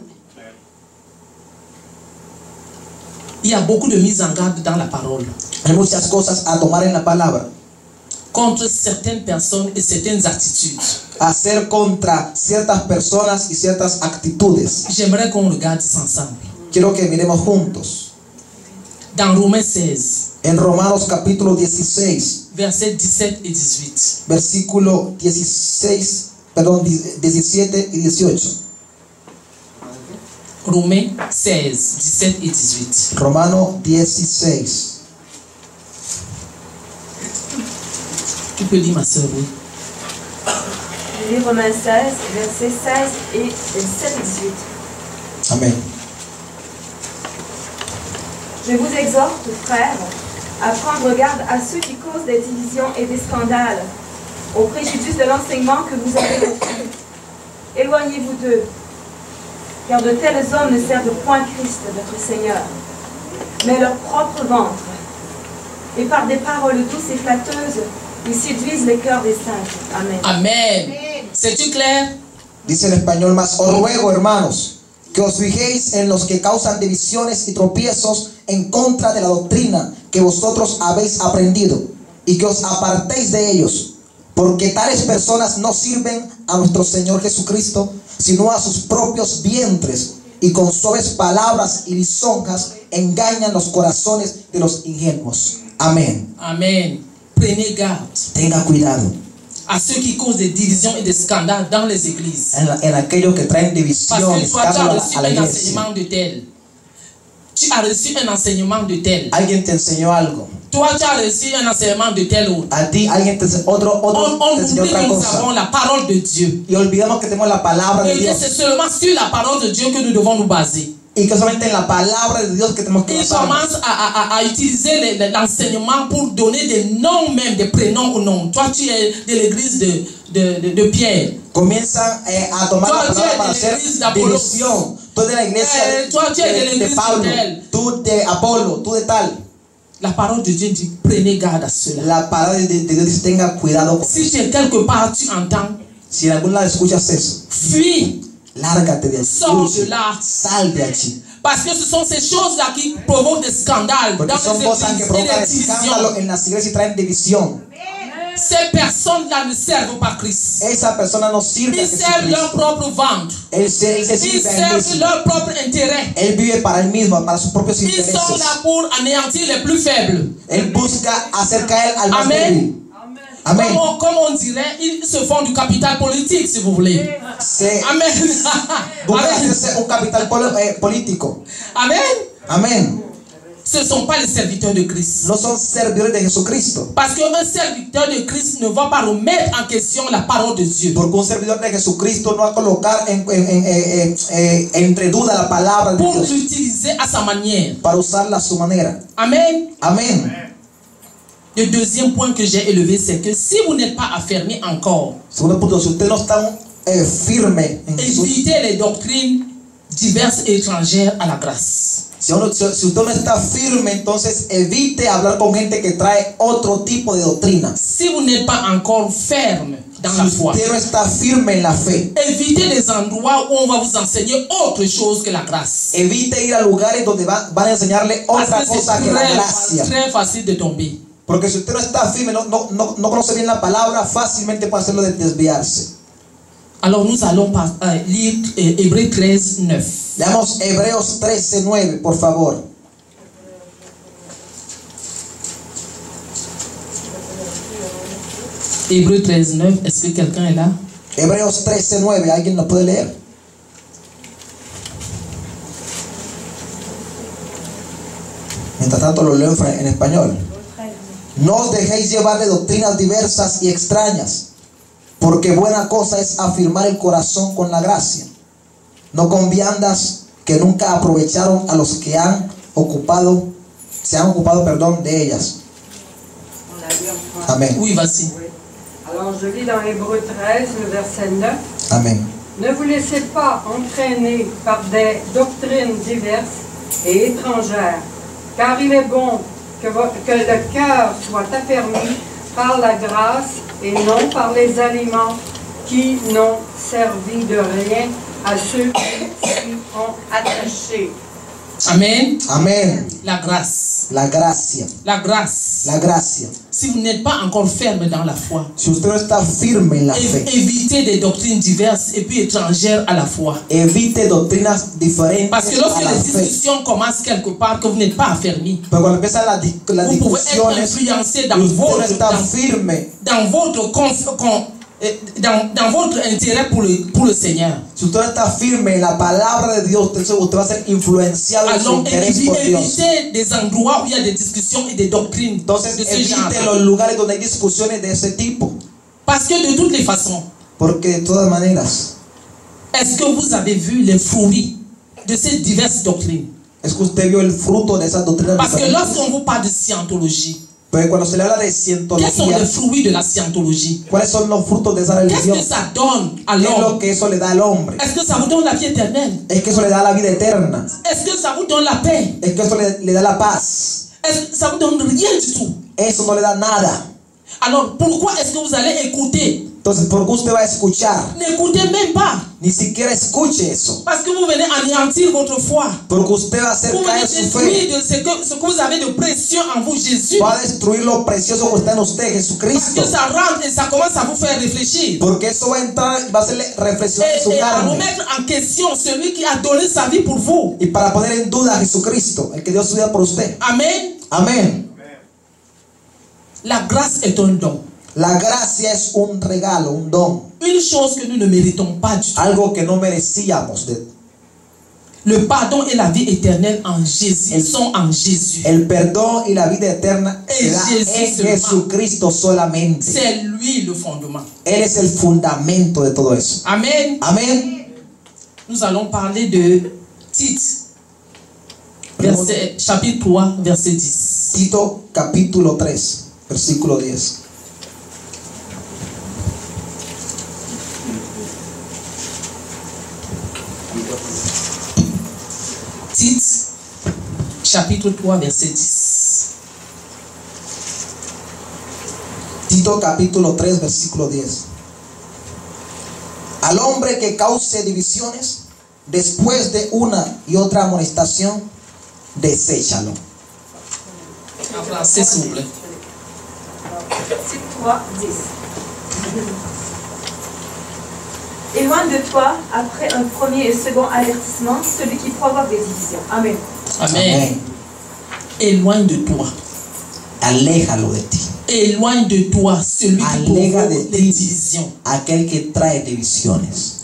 [SPEAKER 1] Il y a beaucoup de mise en garde dans la parole
[SPEAKER 2] Hay muchas cosas a tomar en la palabra.
[SPEAKER 1] contre certaines personnes et certaines attitudes.
[SPEAKER 2] Hacer contra ciertas personas y ciertas actitudes.
[SPEAKER 1] J'aimerais qu'on regarde ça ensemble.
[SPEAKER 2] Quiero que miremos juntos.
[SPEAKER 1] Dans Romains 16,
[SPEAKER 2] En Romanos capítulo 16,
[SPEAKER 1] versets 17 et 18.
[SPEAKER 2] versículo 16, perdón, 17 y 18.
[SPEAKER 1] Romains 16, 17 et 18.
[SPEAKER 2] Romano 16.
[SPEAKER 1] Tu peux lire, ma soeur, oui.
[SPEAKER 3] Je lis Romains 16, versets 16 et 17 et 18.
[SPEAKER 2] Amén.
[SPEAKER 3] Je vous exhorte, frères, à prendre garde à ceux qui causent des divisions et des scandales, au préjudice de l'enseignement que vous avez reçu. Éloignez-vous d'eux, car de tels hommes ne servent point Christ, notre Seigneur, mais leur propre ventre. Et par des paroles douces et flatteuses, ils séduisent les cœurs des saints. Amen.
[SPEAKER 1] Amen. C'est-tu clair?
[SPEAKER 2] Dice en español más, os ruego, hermanos, que os fijéis en los que causan divisiones y tropiezos en contra de la doctrina que vosotros habéis aprendido, y que os apartéis de ellos, porque tales personas no sirven a nuestro Señor Jesucristo, sino a sus propios vientres, y con suaves palabras y lisonjas engañan los corazones de los ingenuos. Amén.
[SPEAKER 1] Amen. Prenez garde
[SPEAKER 2] Tenga cuidado
[SPEAKER 1] à ceux qui causent des divisions et des scandales dans les églises.
[SPEAKER 2] en aquellos que traen
[SPEAKER 1] Parce
[SPEAKER 2] división,
[SPEAKER 1] que toi, tu as
[SPEAKER 2] escándalo
[SPEAKER 1] reçu
[SPEAKER 2] a la
[SPEAKER 1] un
[SPEAKER 2] iglesia.
[SPEAKER 1] enseignement de tel. Tu as reçu un enseignement de tel.
[SPEAKER 2] Alguien te enseñó algo.
[SPEAKER 1] Toi, tu as reçu un enseignement de tel autre.
[SPEAKER 2] A ti alguien te otro
[SPEAKER 1] On
[SPEAKER 2] te enseñó
[SPEAKER 1] oublie
[SPEAKER 2] otra
[SPEAKER 1] que nous
[SPEAKER 2] cosa.
[SPEAKER 1] avons la parole de Dieu.
[SPEAKER 2] Y olvidamos que tenemos la palabra de
[SPEAKER 1] Et que
[SPEAKER 2] Dios.
[SPEAKER 1] c'est seulement sur la parole de Dieu que nous devons nous baser.
[SPEAKER 2] Y que solamente en la palabra de Dios que tenemos que
[SPEAKER 1] Ils
[SPEAKER 2] basarnos.
[SPEAKER 1] commencent à utiliser l'enseignement pour donner des noms même, des prénoms ou noms. Toi, tu es de l'église de Pierre.
[SPEAKER 2] Comienzan a tomar
[SPEAKER 1] Toi,
[SPEAKER 2] la
[SPEAKER 1] tu
[SPEAKER 2] palabra
[SPEAKER 1] es
[SPEAKER 2] para
[SPEAKER 1] de
[SPEAKER 2] hacer
[SPEAKER 1] l'église d'Apollos.
[SPEAKER 2] división. Tú de la iglesia
[SPEAKER 1] Toi, tu es de
[SPEAKER 2] de
[SPEAKER 1] l'église
[SPEAKER 2] Pablo,
[SPEAKER 1] de tel.
[SPEAKER 2] tú de Apolo, tú de tal.
[SPEAKER 1] La parole de Dieu dit, prenez garde à cela.
[SPEAKER 2] La palabra de Dios dice, tenga cuidado con
[SPEAKER 1] Si tu es quelque part, tu entends,
[SPEAKER 2] Si en algún lado escuchas eso,
[SPEAKER 1] fuis,
[SPEAKER 2] lárgate de allí.
[SPEAKER 1] sors de là.
[SPEAKER 2] Sal de allí.
[SPEAKER 1] Parce que ce sont ces choses-là qui provoquent des scandales
[SPEAKER 2] Porque
[SPEAKER 1] dans
[SPEAKER 2] son
[SPEAKER 1] les
[SPEAKER 2] cosas que
[SPEAKER 1] églises et
[SPEAKER 2] provocan
[SPEAKER 1] des
[SPEAKER 2] escándalo
[SPEAKER 1] divisions.
[SPEAKER 2] en las iglesias y traen división.
[SPEAKER 1] Ces personnes-là ne servent pas Christ.
[SPEAKER 2] Esa persona no sirve a
[SPEAKER 1] Ils servent leur
[SPEAKER 2] Jesucristo.
[SPEAKER 1] propre ventre.
[SPEAKER 2] Él se
[SPEAKER 1] Ils
[SPEAKER 2] sirve a él
[SPEAKER 1] servent
[SPEAKER 2] mismo.
[SPEAKER 1] leur propre intérêt.
[SPEAKER 2] Él vive para él mismo, para sus propios
[SPEAKER 1] Ils sont
[SPEAKER 2] intereses.
[SPEAKER 1] là pour anéantir les plus faibles.
[SPEAKER 2] Él busca hacer caer al más
[SPEAKER 1] Amén.
[SPEAKER 2] débil. Amén.
[SPEAKER 1] Comme on dirait, ils se font du capital politique, si vous voulez.
[SPEAKER 2] Se
[SPEAKER 1] Amen.
[SPEAKER 2] busca
[SPEAKER 1] Amen.
[SPEAKER 2] hacerse un capital político.
[SPEAKER 1] Amen.
[SPEAKER 2] Amén.
[SPEAKER 1] Ce ne sont pas les serviteurs de Christ.
[SPEAKER 2] No son servidores de Jesucristo.
[SPEAKER 1] Parce qu'un serviteur de Christ ne va pas remettre en question la parole de Dieu.
[SPEAKER 2] Porque un servidor de Jesucristo no va a colocar entre duda la palabra de
[SPEAKER 1] Pour
[SPEAKER 2] Dios
[SPEAKER 1] l'utiliser à sa manière.
[SPEAKER 2] para usarla a su manera.
[SPEAKER 1] Amen.
[SPEAKER 2] Amén.
[SPEAKER 1] Le deuxième point que j'ai élevé, c'est que si vous n'êtes pas affermi encore,
[SPEAKER 2] Segundo punto, si usted no está firme en Jesús,
[SPEAKER 1] évitez les doctrines diverses et étrangères à la grâce.
[SPEAKER 2] si usted no está firme, entonces evite hablar con gente que trae otro tipo de doctrina.
[SPEAKER 1] Si vous n'êtes pas encore ferme dans la
[SPEAKER 2] Si
[SPEAKER 1] foi.
[SPEAKER 2] usted no está firme en la fe,
[SPEAKER 1] Évitez les endroits où on va vous enseigner autre chose que la grâce.
[SPEAKER 2] evite ir a lugares donde van a enseñarle
[SPEAKER 1] Parce
[SPEAKER 2] otra
[SPEAKER 1] que c'est
[SPEAKER 2] cosa que la gracia.
[SPEAKER 1] très facile de tomber.
[SPEAKER 2] Porque si usted no está firme, no conoce bien la palabra, fácilmente puede hacerlo de desviarse.
[SPEAKER 1] Alors nous allons lire Hébreux 13, 9.
[SPEAKER 2] Leamos Hebreos 13:9, por favor.
[SPEAKER 1] Hébreux 13, 9. Est-ce que quelqu'un est là?
[SPEAKER 2] Hebreos 13:9, ¿alguien lo puede leer? Mientras tanto lo leo en español. No os dejéis llevar de doctrinas diversas y extrañas, porque buena cosa es afirmar el corazón con la gracia, no con viandas que nunca aprovecharon a los que se han ocupado, de ellas. Amén.
[SPEAKER 1] Oui, vas-y.
[SPEAKER 4] Alors je lis dans Hébreux 13, le verset 9.
[SPEAKER 2] Amén.
[SPEAKER 4] Ne vous laissez pas entraîner par des doctrines diverses et étrangères, car il est bon que le cœur soit affermi par la grâce et non par les aliments qui n'ont servi de rien à ceux qui s'y ont attachés.
[SPEAKER 1] Amen.
[SPEAKER 2] Amén.
[SPEAKER 1] La grâce.
[SPEAKER 2] La gracia.
[SPEAKER 1] La grâce.
[SPEAKER 2] La gracia.
[SPEAKER 1] Si vous n'êtes pas encore ferme dans la foi,
[SPEAKER 2] Si usted no está firme en la fe,
[SPEAKER 1] évitez des doctrines diverses et puis étrangères à la foi.
[SPEAKER 2] evite doctrinas diferentes
[SPEAKER 1] Parce que lorsque
[SPEAKER 2] a la
[SPEAKER 1] les
[SPEAKER 2] fe.
[SPEAKER 1] discussions commencent quelque part, que vous n'êtes pas affermi,
[SPEAKER 2] Pero cuando empiezan las
[SPEAKER 1] vous pouvez être
[SPEAKER 2] discusiones,
[SPEAKER 1] influencé dans
[SPEAKER 2] y usted no
[SPEAKER 1] votre,
[SPEAKER 2] está firme.
[SPEAKER 1] dans votre intérêt pour le Seigneur.
[SPEAKER 2] Si usted no está firme en la palabra de Dios, usted va a ser influenciado en su
[SPEAKER 1] Alors
[SPEAKER 2] interés por Dios.
[SPEAKER 1] évitez des endroits où il y a des discussions et des doctrines
[SPEAKER 2] Entonces
[SPEAKER 1] de ce genre.
[SPEAKER 2] evite los lugares donde hay discusiones de ese tipo.
[SPEAKER 1] Parce que de toutes les façons,
[SPEAKER 2] Porque de todas maneras,
[SPEAKER 1] est-ce que vous avez vu les fruits de ces diverses doctrines?
[SPEAKER 2] es que usted vio el fruto de esas doctrinas
[SPEAKER 1] Parce que
[SPEAKER 2] diferentes.
[SPEAKER 1] lorsqu'on vous parle de scientologie,
[SPEAKER 2] Pero cuando se le habla de
[SPEAKER 1] quels sont
[SPEAKER 2] cientología,
[SPEAKER 1] les fruits de la scientologie?
[SPEAKER 2] ¿cuáles son los frutos de esa
[SPEAKER 1] Qu'est-ce
[SPEAKER 2] religión?
[SPEAKER 1] que ça donne à
[SPEAKER 2] ¿Qué es lo
[SPEAKER 1] l'homme?
[SPEAKER 2] que eso le da al hombre?
[SPEAKER 1] Est-ce que ça vous donne la vie éternelle?
[SPEAKER 2] Es que eso le da la vida eterna.
[SPEAKER 1] Est-ce que ça vous donne la paix?
[SPEAKER 2] Es que eso le da la paz.
[SPEAKER 1] Est-ce que ça vous donne rien du tout?
[SPEAKER 2] Eso no le da nada.
[SPEAKER 1] Alors pourquoi est-ce que vous allez écouter?
[SPEAKER 2] Entonces, ¿por qué usted va a escuchar?
[SPEAKER 1] N'écoutez même pas.
[SPEAKER 2] Ni siquiera escuche eso.
[SPEAKER 1] Parce que vous venez anéantir votre foi.
[SPEAKER 2] Porque usted va a hacer
[SPEAKER 1] Vous venez
[SPEAKER 2] caer su fe.
[SPEAKER 1] détruire de ce que vous avez de précieux en vous, Jésus.
[SPEAKER 2] Va a destruir lo precioso que está en usted,
[SPEAKER 1] Parce
[SPEAKER 2] Jesucristo.
[SPEAKER 1] que ça rentre et ça commence à vous faire réfléchir.
[SPEAKER 2] Porque eso va a entrar, va a hacerle reflexionar en su
[SPEAKER 1] Et à
[SPEAKER 2] carne.
[SPEAKER 1] remettre en question celui qui a donné sa vie pour vous.
[SPEAKER 2] Y para poner en duda a Jesucristo, el que dio su vida por usted.
[SPEAKER 1] Amen.
[SPEAKER 2] Amén.
[SPEAKER 1] La grâce est un don.
[SPEAKER 2] La gracia es un regalo, un don.
[SPEAKER 1] Une chose que nous ne méritons pas du tout.
[SPEAKER 2] Algo que no merecíamos.
[SPEAKER 1] Le pardon et la vie éternelle en Jésus sont en Jésus.
[SPEAKER 2] El perdón y la vida eterna se da
[SPEAKER 1] Jesús
[SPEAKER 2] en
[SPEAKER 1] seulement.
[SPEAKER 2] Jesucristo solamente.
[SPEAKER 1] C'est lui le fondement.
[SPEAKER 2] Él es el fundamento de todo eso.
[SPEAKER 1] Amen.
[SPEAKER 2] Amén.
[SPEAKER 1] Nous allons parler de Tite, chapitre 3, verset 10.
[SPEAKER 2] Tito capítulo 3, versículo 10.
[SPEAKER 1] Tite, chapitre 3, verset 10.
[SPEAKER 2] Tito capítulo 3, versículo 10. Al hombre que cause divisiones, después de una y otra amonestación, deséchalo.
[SPEAKER 1] En français, s'il vous plaît.
[SPEAKER 3] Tite 3, 10. Éloigne de toi, après un premier et second avertissement, celui qui provoque des divisions. Amen.
[SPEAKER 1] Amen. Éloigne de toi.
[SPEAKER 2] Aléjalo de ti.
[SPEAKER 1] Éloigne de toi celui qui
[SPEAKER 2] Aleja de
[SPEAKER 1] provoque les
[SPEAKER 2] ti
[SPEAKER 1] divisions.
[SPEAKER 2] aquel que trae divisiones.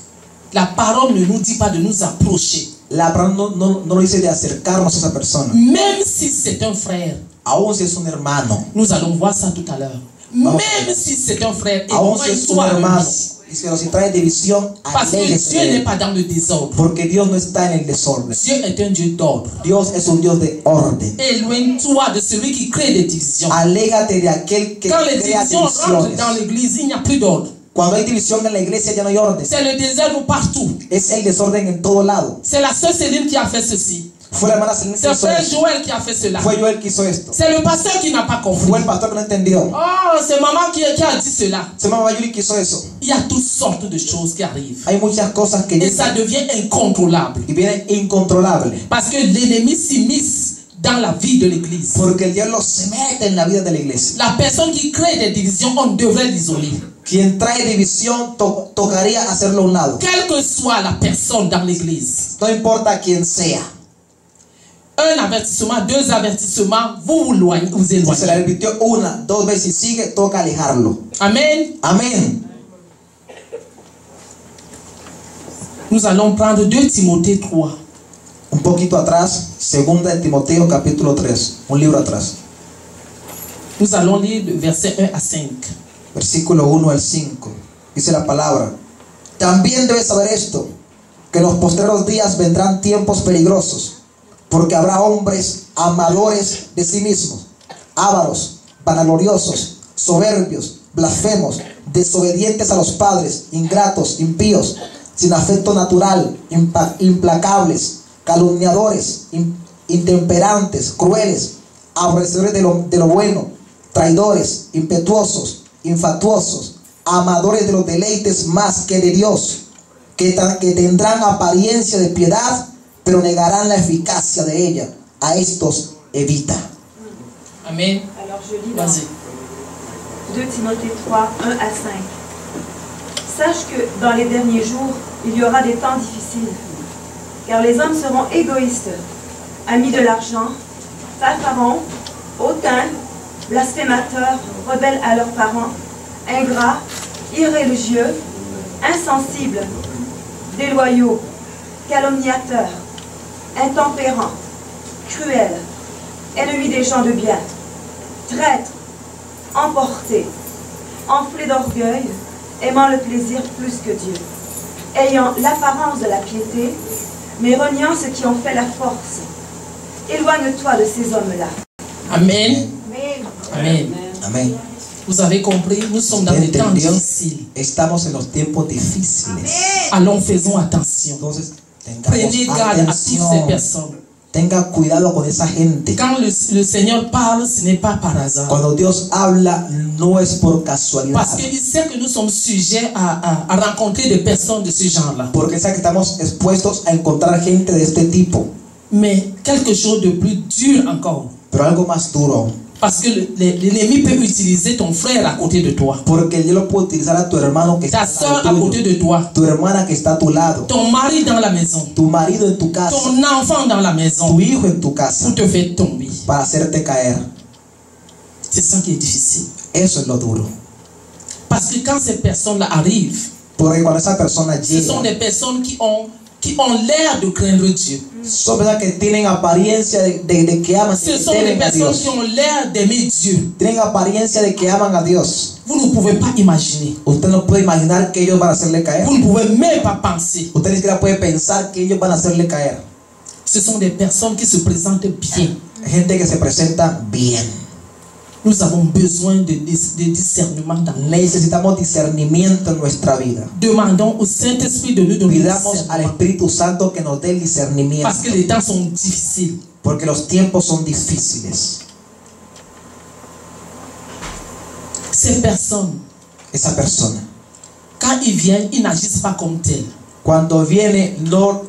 [SPEAKER 1] La parole ne nous dit pas de nous approcher.
[SPEAKER 2] La palabra no dice de acercarnos a esa persona.
[SPEAKER 1] Même si c'est un frère.
[SPEAKER 2] Aún si es un hermano.
[SPEAKER 1] Nous allons voir ça tout à l'heure.
[SPEAKER 2] Vamos
[SPEAKER 1] Même si c'est un frère,
[SPEAKER 2] Aún si es un
[SPEAKER 1] éloigne-toi de
[SPEAKER 2] hermano.
[SPEAKER 1] lui.
[SPEAKER 2] Pero si trae división,
[SPEAKER 1] Parce que
[SPEAKER 2] aléjese
[SPEAKER 1] Dieu
[SPEAKER 2] de
[SPEAKER 1] n'est
[SPEAKER 2] él.
[SPEAKER 1] pas dans le désordre.
[SPEAKER 2] Porque Dios no está en el desorden.
[SPEAKER 1] Dieu est un Dieu d'ordre.
[SPEAKER 2] Dios es un Dios de orden.
[SPEAKER 1] Éloigne-toi de celui qui crée des divisions.
[SPEAKER 2] Aléjate de aquel que
[SPEAKER 1] Quand les
[SPEAKER 2] crea
[SPEAKER 1] divisions rentrent
[SPEAKER 2] divisiones.
[SPEAKER 1] dans l'église, il n'y a plus d'ordre.
[SPEAKER 2] Cuando hay división en la iglesia ya no hay orden.
[SPEAKER 1] C'est le désordre partout.
[SPEAKER 2] Es el desorden en todo lado.
[SPEAKER 1] C'est la sœur Céline qui a fait ceci.
[SPEAKER 2] Fue la hermana Selene que
[SPEAKER 1] C'est
[SPEAKER 2] hizo
[SPEAKER 1] frère
[SPEAKER 2] esto.
[SPEAKER 1] Joël qui a fait cela.
[SPEAKER 2] Fue Joel que hizo esto.
[SPEAKER 1] C'est le pasteur qui n'a pas compris.
[SPEAKER 2] Fue el pastor que no entendió.
[SPEAKER 1] Oh, c'est maman qui a dit cela.
[SPEAKER 2] Se llama Mayuri que hizo eso.
[SPEAKER 1] Il y a toutes sortes de choses qui arrivent.
[SPEAKER 2] Hay muchas cosas que
[SPEAKER 1] Et ça devient incontrôlable.
[SPEAKER 2] y vienen incontrolables.
[SPEAKER 1] Parce que l'ennemi s'immisce dans la vie de l'église.
[SPEAKER 2] Porque el diablo se mete en la vida de la iglesia.
[SPEAKER 1] La personne qui crée des divisions, on devrait l'isoler.
[SPEAKER 2] Quien trae división tocaría hacerlo a un lado.
[SPEAKER 1] Quelle que soit la personne dans l'église.
[SPEAKER 2] No importa quién sea.
[SPEAKER 1] Un avertissement, deux avertissements, vous vous
[SPEAKER 2] Si se le
[SPEAKER 1] éloignez.
[SPEAKER 2] repitió una, dos veces y sigue, toca alejarlo.
[SPEAKER 1] Amen.
[SPEAKER 2] Amén.
[SPEAKER 1] Nous allons prendre 2 Timothée 3.
[SPEAKER 2] Un poquito atrás, segunda de Timoteo capítulo 3, un libro atrás.
[SPEAKER 1] Nous allons lire de versets 1 à 5.
[SPEAKER 2] Versículo 1 al 5. Dice la palabra: También debes saber esto, que en los postreros días vendrán tiempos peligrosos, porque habrá hombres amadores de sí mismos, ávaros, vanagloriosos, soberbios, blasfemos, desobedientes a los padres, ingratos, impíos, sin afecto natural, implacables, calumniadores, intemperantes, crueles, aborrecedores de lo bueno, traidores, impetuosos, infatuosos, amadores de los deleites más que de Dios, que tendrán apariencia de piedad, pero negarán la eficacia de ella. A estos evita.
[SPEAKER 1] Amen.
[SPEAKER 3] Alors je lis dans
[SPEAKER 1] Vas-y.
[SPEAKER 3] 2 Timothée 3, 1 à 5. Sache que dans les derniers jours, il y aura des temps difficiles, car les hommes seront égoïstes, amis de l'argent, fanfarons, hautains, blasphémateurs, rebelles à leurs parents, ingrats, irréligieux, insensibles, déloyaux, calomniateurs, intempérants, cruels, ennemis des gens de bien, traîtres, emportés, enflés d'orgueil, aimant le plaisir plus que Dieu, ayant l'apparence de la piété, mais reniant ceux qui ont fait la force. Éloigne-toi de ces hommes-là.
[SPEAKER 1] Amen. Amen.
[SPEAKER 2] Amén.
[SPEAKER 1] Vous avez compris, nous sommes dans des temps
[SPEAKER 2] ¿Entendió?
[SPEAKER 1] difficiles.
[SPEAKER 2] Estamos en los tiempos difíciles.
[SPEAKER 1] Allons, faisons attention.
[SPEAKER 2] Entonces,
[SPEAKER 1] Prenez
[SPEAKER 2] tengamos
[SPEAKER 1] garde à toutes ces
[SPEAKER 2] atención.
[SPEAKER 1] personnes.
[SPEAKER 2] Tenga cuidado con esa gente.
[SPEAKER 1] Quand le Seigneur parle, ce n'est pas par hasard.
[SPEAKER 2] Cuando Dios habla, no es por casualidad.
[SPEAKER 1] Parce qu'il sait que nous sommes sujets à rencontrer des personnes de ce genre-là.
[SPEAKER 2] Porque sabe que estamos expuestos a encontrar gente de este tipo.
[SPEAKER 1] Mais quelque chose de plus dur encore.
[SPEAKER 2] Pero algo más duro aún.
[SPEAKER 1] Parce que l'ennemi peut utiliser ton frère à côté de toi.
[SPEAKER 2] Porque el diablo puede utilizar a tu hermano que
[SPEAKER 1] Ta
[SPEAKER 2] está
[SPEAKER 1] soeur
[SPEAKER 2] al
[SPEAKER 1] à
[SPEAKER 2] lado
[SPEAKER 1] côté
[SPEAKER 2] tuyo,
[SPEAKER 1] de toi.
[SPEAKER 2] tu hermana que está a tu lado,
[SPEAKER 1] Ton mari dans la maison.
[SPEAKER 2] tu marido en tu casa,
[SPEAKER 1] Ton enfant dans la maison.
[SPEAKER 2] tu hijo en tu casa,
[SPEAKER 1] Pour te faire tomber.
[SPEAKER 2] para hacerte caer.
[SPEAKER 1] C'est ça qui est difficile.
[SPEAKER 2] Eso es lo duro.
[SPEAKER 1] Parce que quand ces personnes-là arrivent,
[SPEAKER 2] Porque cuando esa persona
[SPEAKER 1] ce sont
[SPEAKER 2] llega,
[SPEAKER 1] des personnes qui ont l'air de craindre Dieu.
[SPEAKER 2] son personas que tienen apariencia de que aman,
[SPEAKER 1] Ce
[SPEAKER 2] que
[SPEAKER 1] sont des
[SPEAKER 2] temen a
[SPEAKER 1] personnes
[SPEAKER 2] Dios.
[SPEAKER 1] qui ont l'air d'aimer Dieu.
[SPEAKER 2] Tienen apariencia de que aman a Dios.
[SPEAKER 1] Vous ne pouvez pas imaginer.
[SPEAKER 2] Usted no puede imaginar que ellos van a hacerle caer.
[SPEAKER 1] Vous ne pouvez même pas penser.
[SPEAKER 2] Usted ni siquiera puede pensar que ellos van a hacerle caer.
[SPEAKER 1] Ce sont des personnes qui se présentent bien.
[SPEAKER 2] Gente que se presenta bien.
[SPEAKER 1] Nous avons besoin de discernement dans l'aise.
[SPEAKER 2] Necesitamos discernimiento en nuestra vida.
[SPEAKER 1] Demandons au Saint-Esprit de nous donner
[SPEAKER 2] Pidamos al
[SPEAKER 1] discernement.
[SPEAKER 2] Espíritu Santo que nos dé el discernimiento.
[SPEAKER 1] Parce que les temps sont difficiles.
[SPEAKER 2] Porque los tiempos son difíciles.
[SPEAKER 1] Ces personnes,
[SPEAKER 2] Esa persona,
[SPEAKER 1] quand ils viennent, ils n'agissent pas comme tels.
[SPEAKER 2] cuando viene, no